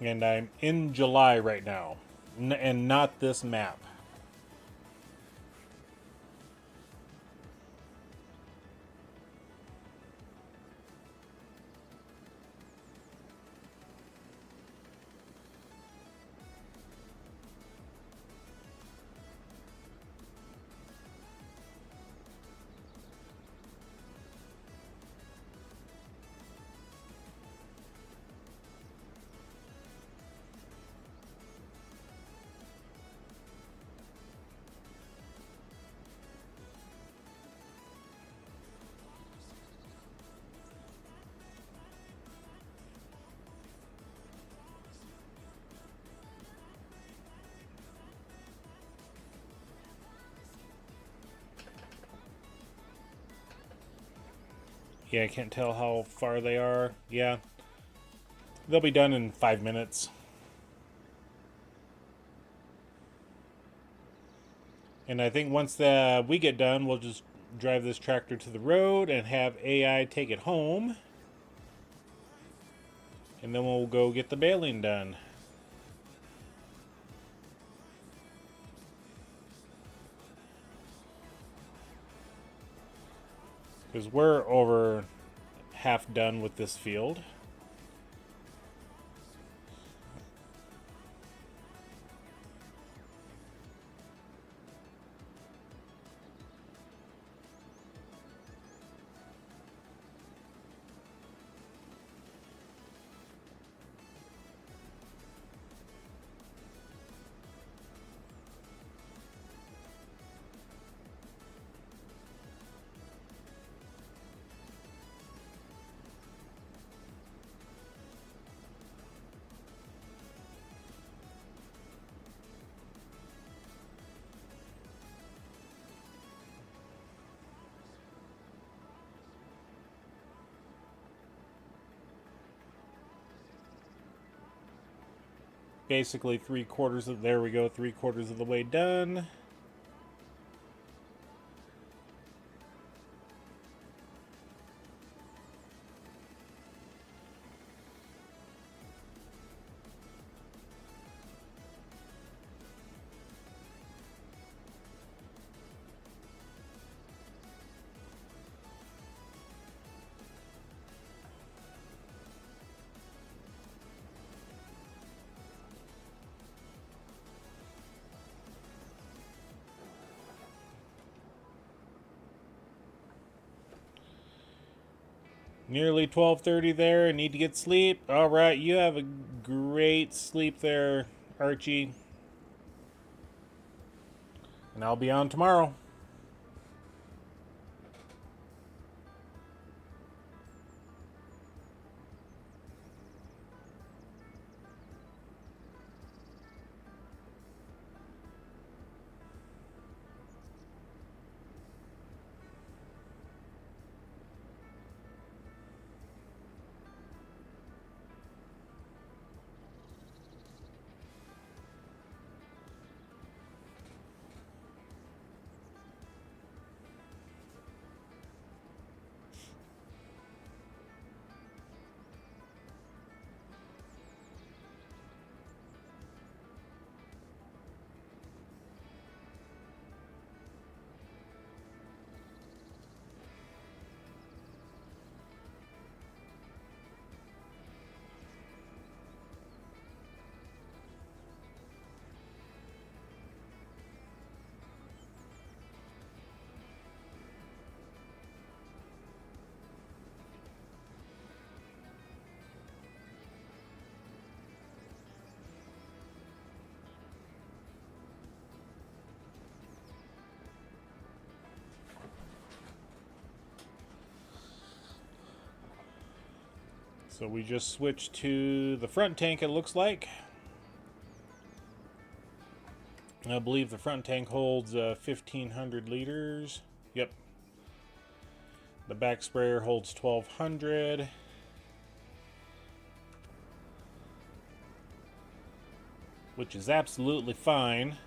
And I'm in July right now, and not this map. Yeah, I can't tell how far they are. Yeah. They'll be done in 5 minutes. And I think once we get done, we'll just drive this tractor to the road and have AI take it home. And then we'll go get the baling done. Because we're over half done with this field. basically 3/4 of, there we go, 3/4 of the way done. Nearly 12:30 there. I need to get sleep. All right, you have a great sleep there, Archie. And I'll be on tomorrow. So we just switched to the front tank, it looks like. I believe the front tank holds 1,500 liters. Yep. The back sprayer holds 1,200. Which is absolutely fine.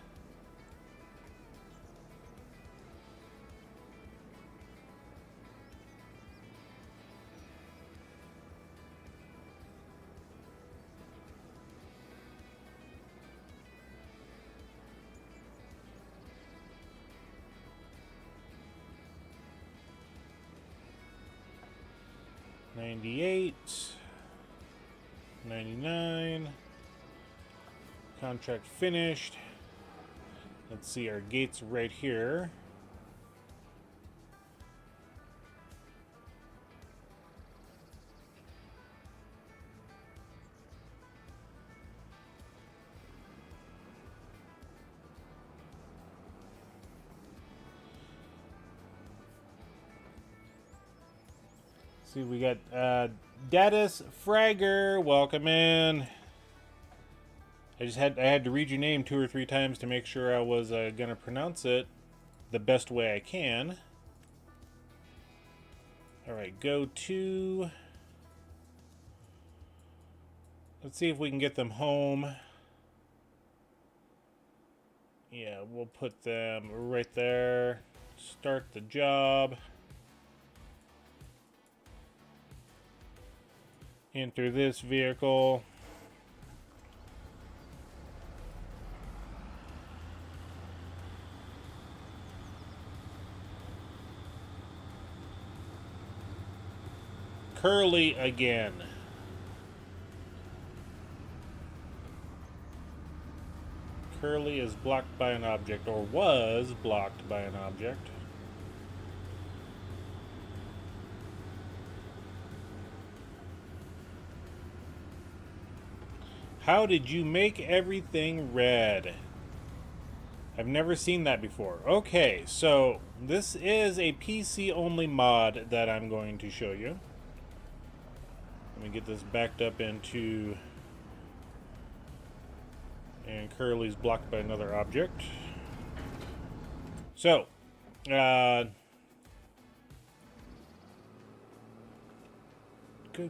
$98, $99. Contract finished. Let's see, our gates right here. See, we got Davis Fragger. Welcome in. I had to read your name 2 or 3 times to make sure I was gonna pronounce it the best way I can. All right, go to. Let's see if we can get them home. Yeah, we'll put them right there. Start the job. Enter this vehicle. Curly again. Curly is blocked by an object, or was blocked by an object. How did you make everything red? I've never seen that before. Okay, so this is a PC only mod that I'm going to show you. Let me get this backed up into, and Curly's blocked by another object. So, good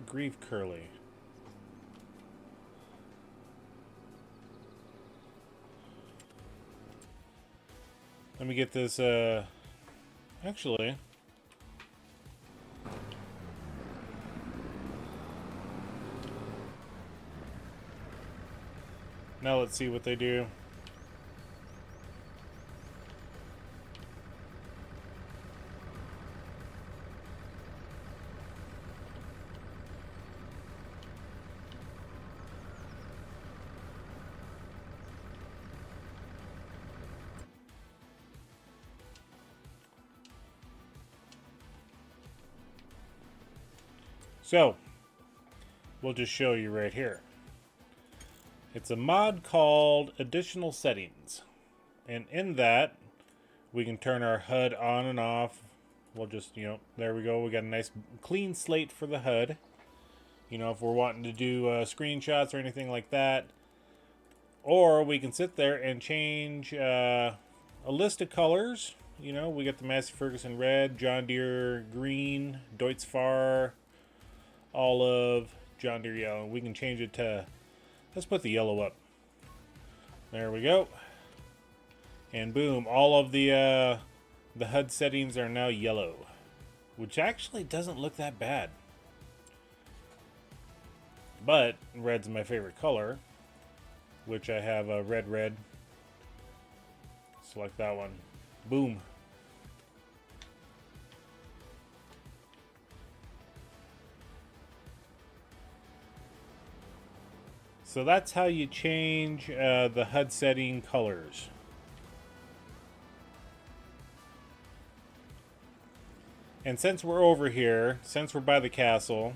grief, Curly. Let me get this, actually. Now let's see what they do. So, we'll just show you right here. It's a mod called Additional Settings. And in that, we can turn our HUD on and off. We'll just, there we go. We got a nice clean slate for the HUD. If we're wanting to do screenshots or anything like that. Or we can sit there and change a list of colors. We got the Massey Ferguson red, John Deere green, Deutz Fahr olive, John Deere yellow. We can change it to, let's put the yellow up. There we go. And boom, all of the HUD settings are now yellow, which actually doesn't look that bad. But red's my favorite color, which I have a red. Select that one. Boom. So that's how you change the HUD setting colors. And since we're over here, since we're by the castle,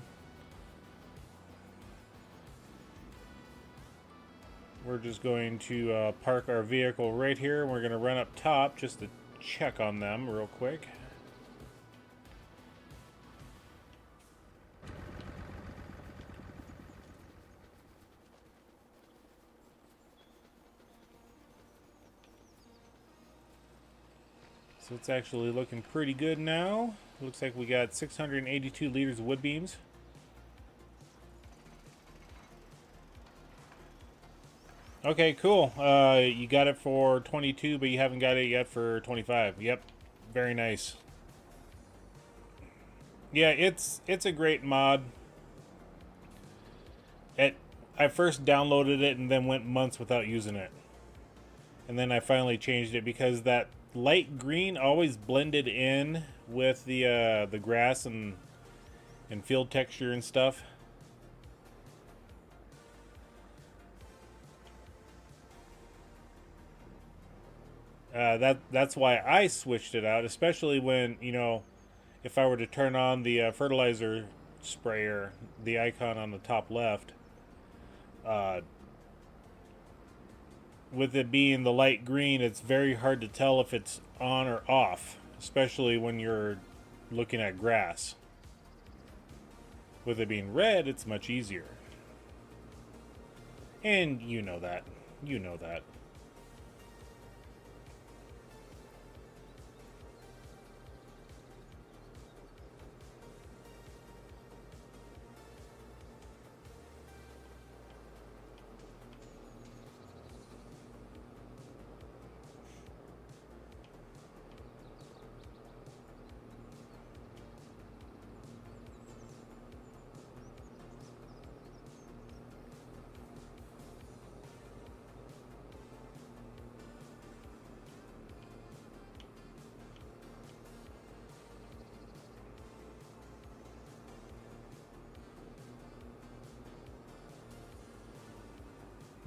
we're just going to park our vehicle right here. We're going to run up top just to check on them real quick. So it's actually looking pretty good now. Looks like we got 682 liters of wood beams. Okay, cool. You got it for 22, but you haven't got it yet for 25. Yep, very nice. Yeah, it's a great mod. I first downloaded it and then went months without using it. And then I finally changed it because that light green always blended in with the grass and field texture and stuff. That's why I switched it out, especially when, if I were to turn on the fertilizer sprayer, the icon on the top left, with it being the light green, it's very hard to tell if it's on or off, especially when you're looking at grass. With it being red, it's much easier. And you know that. You know that.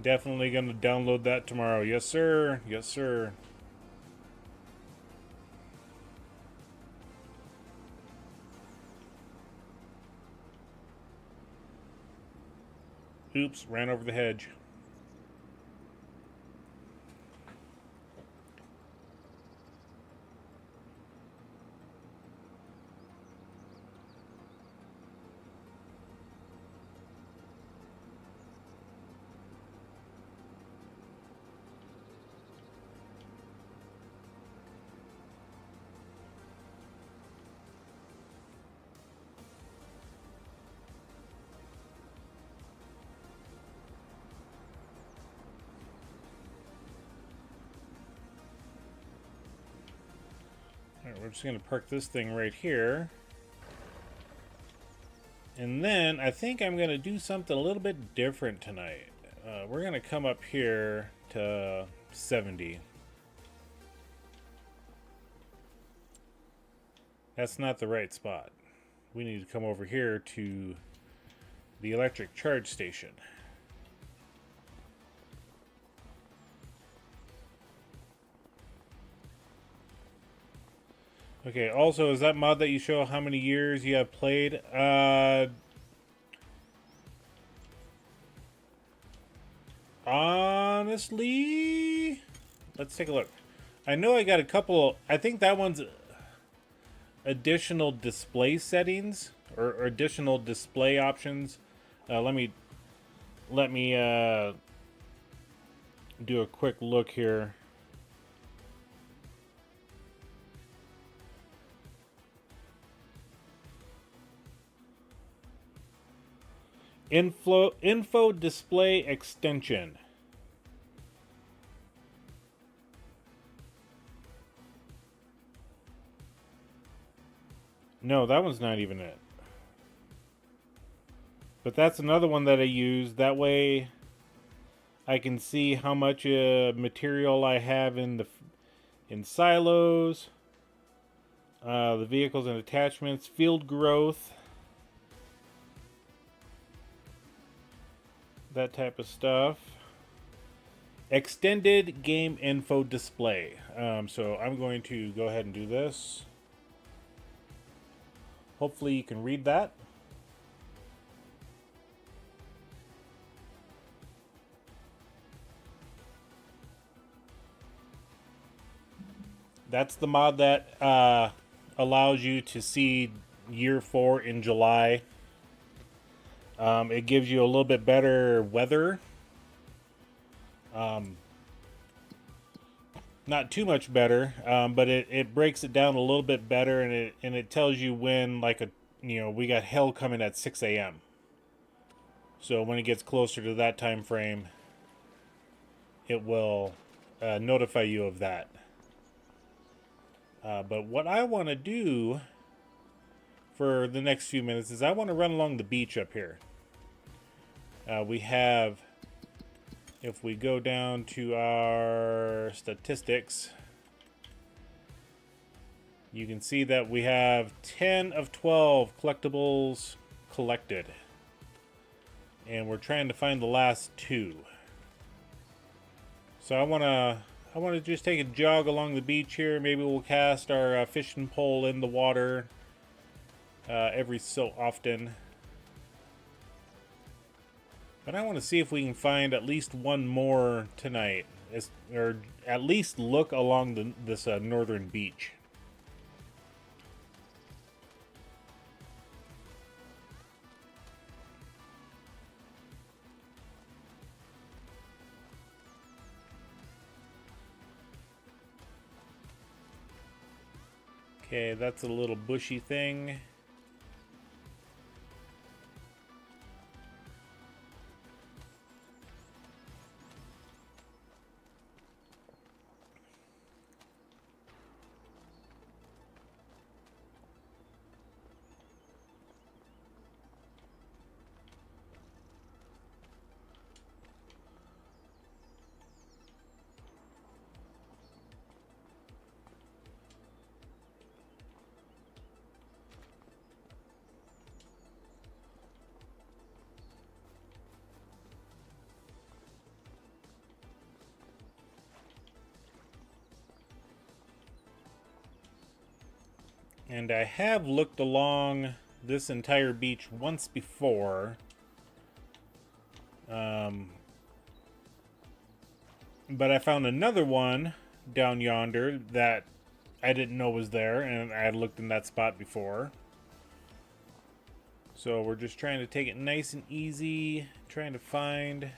Definitely gonna download that tomorrow. Yes, sir. Yes, sir. Oops, ran over the hedge. we're just going to park this thing right here. And then I think I'm going to do something a little bit different tonight. We're going to come up here to 70. That's not the right spot. We need to come over here to the electric charge station. Okay, also, is that mod that you show how many years you have played? Honestly, let's take a look. I know I got a couple, I think that one's additional display settings or additional display options. Let me do a quick look here. Info display extension. No, that one's not even it. But that's another one that I use. That way I can see how much material I have in silos, the vehicles and attachments, field growth, that type of stuff. Extended game info display. So I'm going to go ahead and do this. Hopefully you can read that. That's the mod that allows you to see year 4 in July. It gives you a little bit better weather. Not too much better, but it breaks it down a little bit better, and it tells you when, like, we got hell coming at 6 a.m. So when it gets closer to that time frame, it will notify you of that. But what I want to do for the next few minutes is I want to run along the beach up here. We have, if we go down to our statistics, you can see that we have 10 of 12 collectibles collected. And we're trying to find the last 2. So I want to just take a jog along the beach here. Maybe we'll cast our fishing pole in the water every so often. But I want to see if we can find at least one more tonight, or at least look along this northern beach. Okay, that's a little bushy thing. And I have looked along this entire beach once before. But I found another one down yonder that I didn't know was there, and I had looked in that spot before. So we're just trying to take it nice and easy, trying to find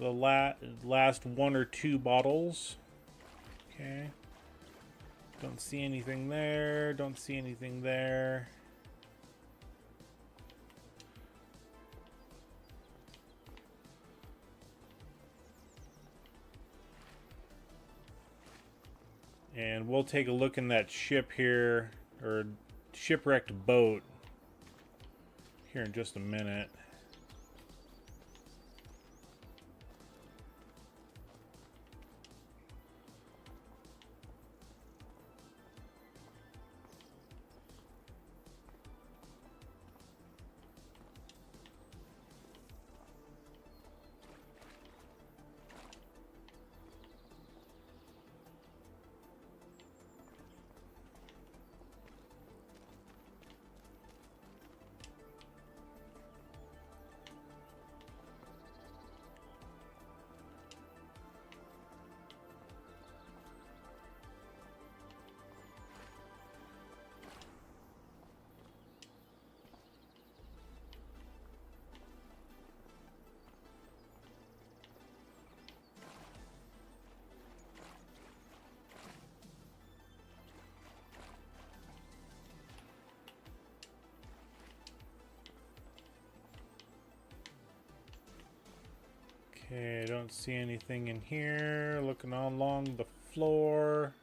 the last 1 or 2 bottles. Okay. Don't see anything there. Don't see anything there. And we'll take a look in that ship here, or shipwrecked boat, here in just a minute. Okay, I don't see anything in here. Looking all along the floor.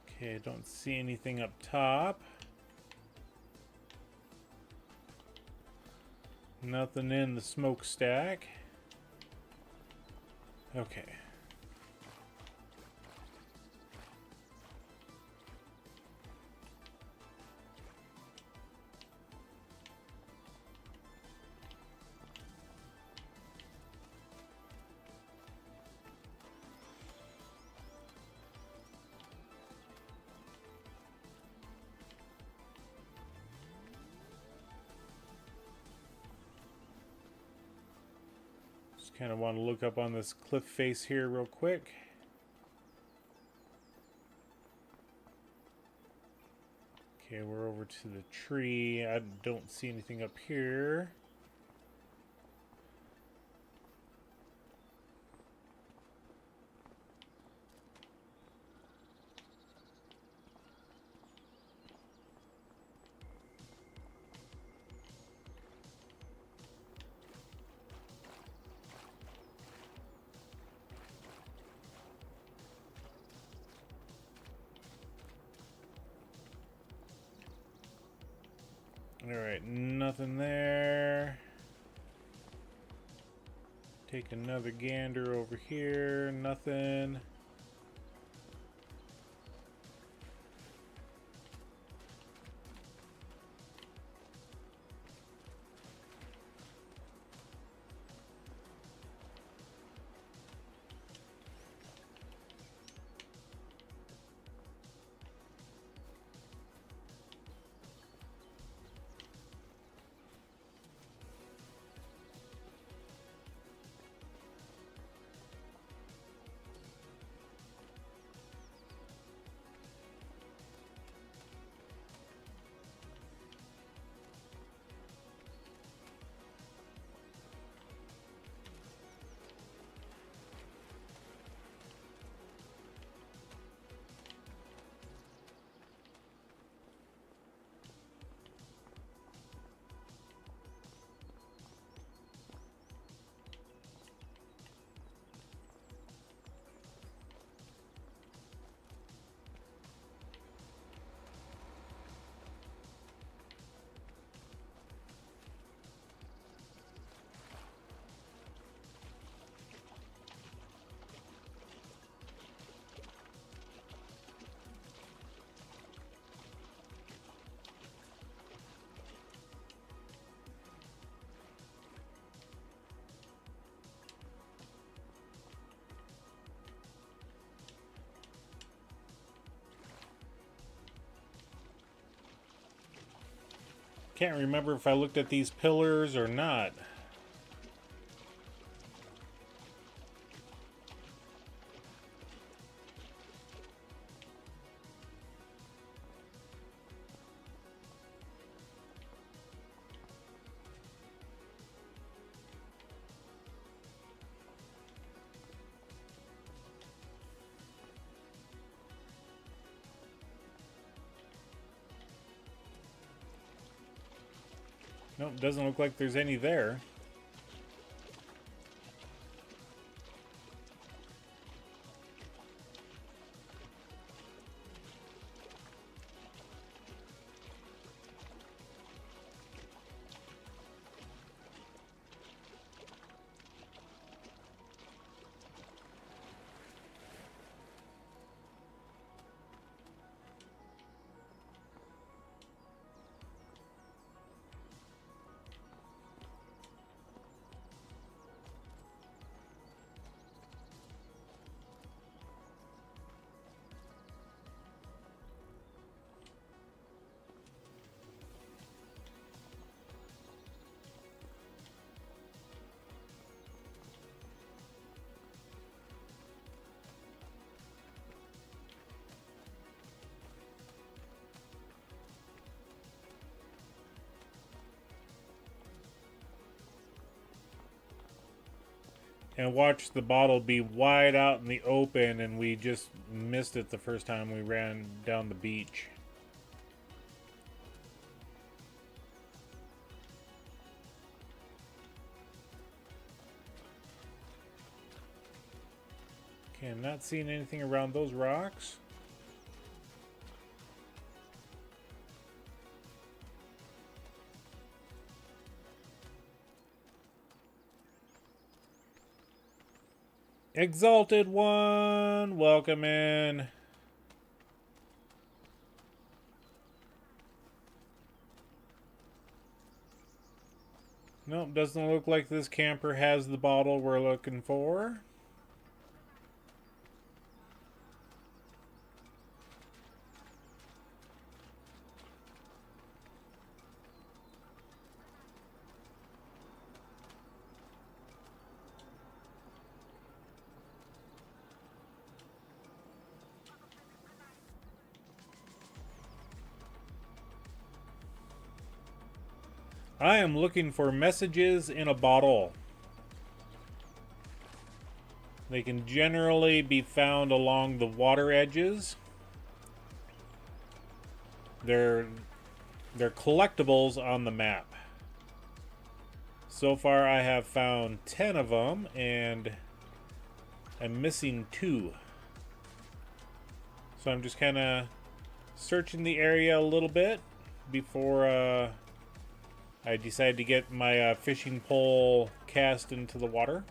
Okay, I don't see anything up top. Nothing in the smokestack. Okay. Kind of want to look up on this cliff face here real quick. Okay, we're over to the tree. I don't see anything up here. Alright, nothing there. Take another gander over here, nothing. Can't remember if I looked at these pillars or not. Nope, doesn't look like there's any there. And watch the bottle be wide out in the open, and we just missed it the first time we ran down the beach. Okay, I'm not seeing anything around those rocks. Exalted One, welcome in. Nope, doesn't look like this camper has the bottle we're looking for. I am looking for messages in a bottle. They can generally be found along the water edges. They're collectibles on the map. So far I have found 10 of them, and I'm missing 2. So I'm just kind of searching the area a little bit before I decided to get my fishing pole cast into the water.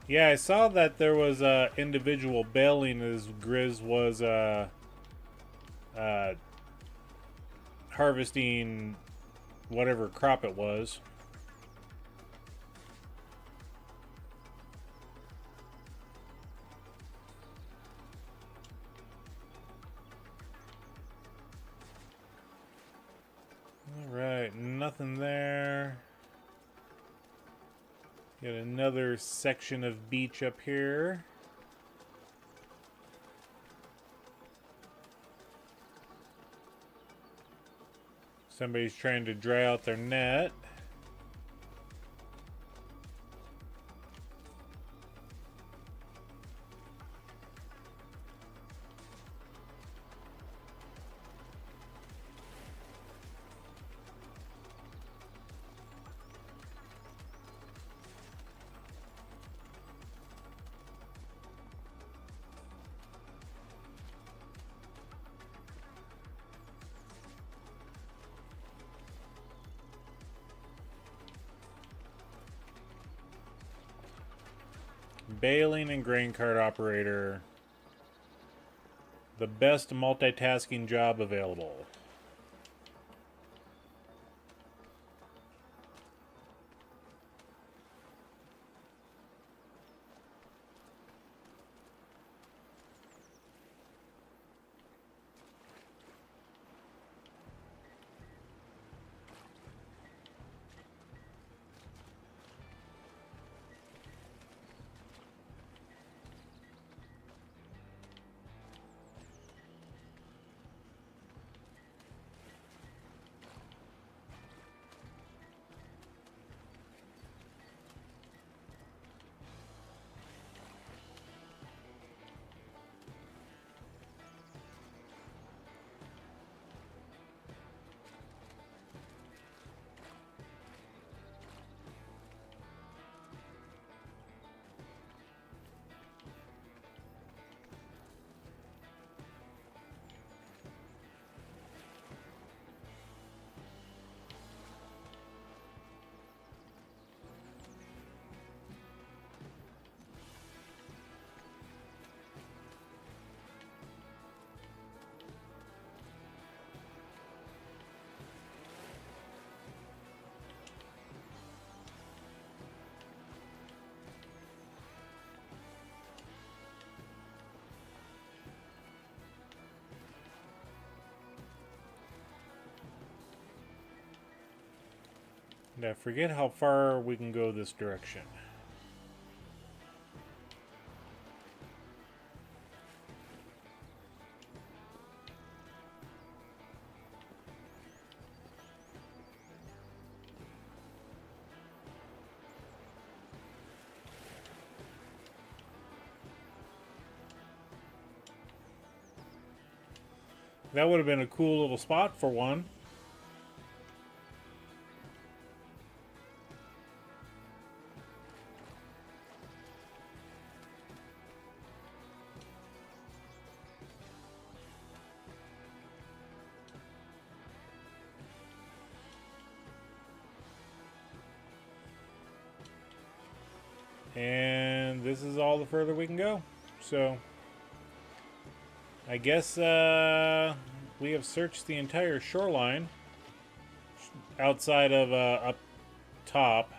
Yeah, I saw that there was individual bailing as Grizz was harvesting whatever crop it was. Alright, nothing there. Got another section of beach up here. Somebody's trying to dry out their net. Bailing and grain cart operator. The best multitasking job available. And I forget how far we can go this direction. That would have been a cool little spot for one. And this is all the further we can go. So I guess we have searched the entire shoreline outside of up top.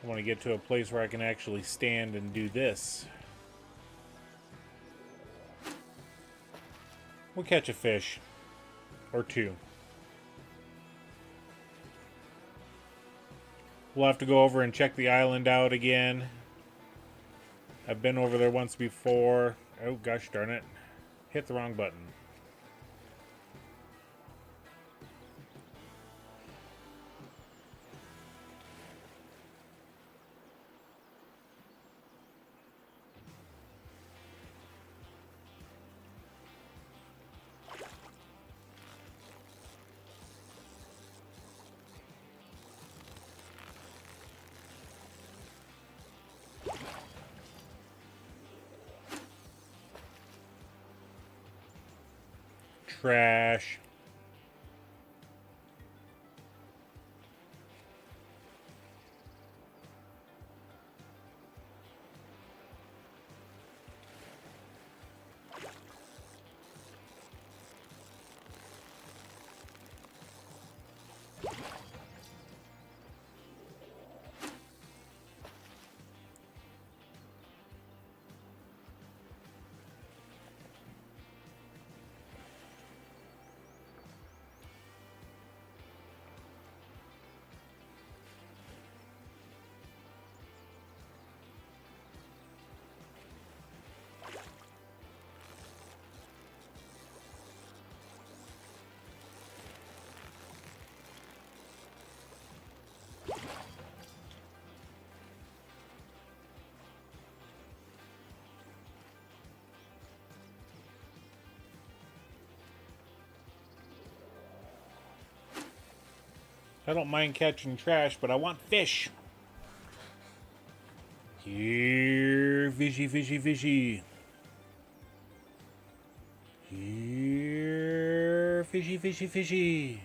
I want to get to a place where I can actually stand and do this. We'll catch a fish or two. We'll have to go over and check the island out again. I've been over there once before. Oh, gosh darn it. Hit the wrong button. Trash. I don't mind catching trash, but I want fish. Here, fishy, fishy, fishy. Here, fishy, fishy, fishy.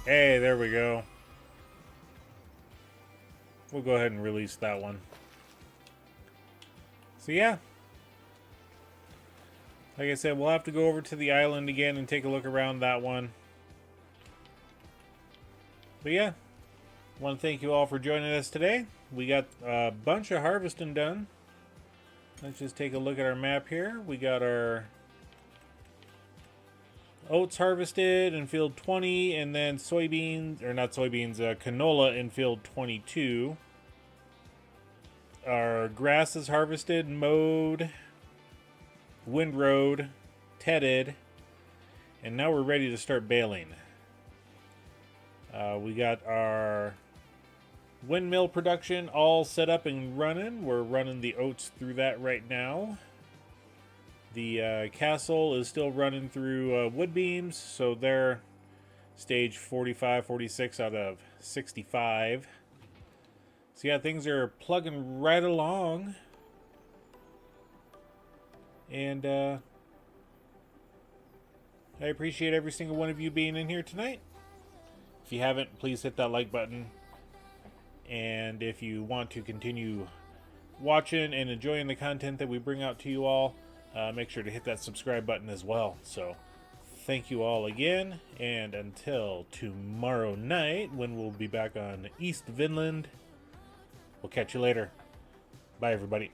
Hey, there we go. We'll go ahead and release that one. So yeah. Like I said, we'll have to go over to the island again and take a look around that one. But yeah. I want to thank you all for joining us today. We got a bunch of harvesting done. Let's just take a look at our map here. We got our oats harvested in field 20, and then soybeans, or not soybeans, canola in field 22. Our grass is harvested, mowed, windrowed, tedded, and now we're ready to start baling. We got our windmill production all set up and running. We're running the oats through that right now. The castle is still running through wood beams, so they're stage 45, 46 out of 65. So yeah, things are plugging right along. And I appreciate every single one of you being in here tonight. If you haven't, please hit that like button. And if you want to continue watching and enjoying the content that we bring out to you all, make sure to hit that subscribe button as well. So, thank you all again, and until tomorrow night when we'll be back on East Vinland, we'll catch you later. Bye, everybody.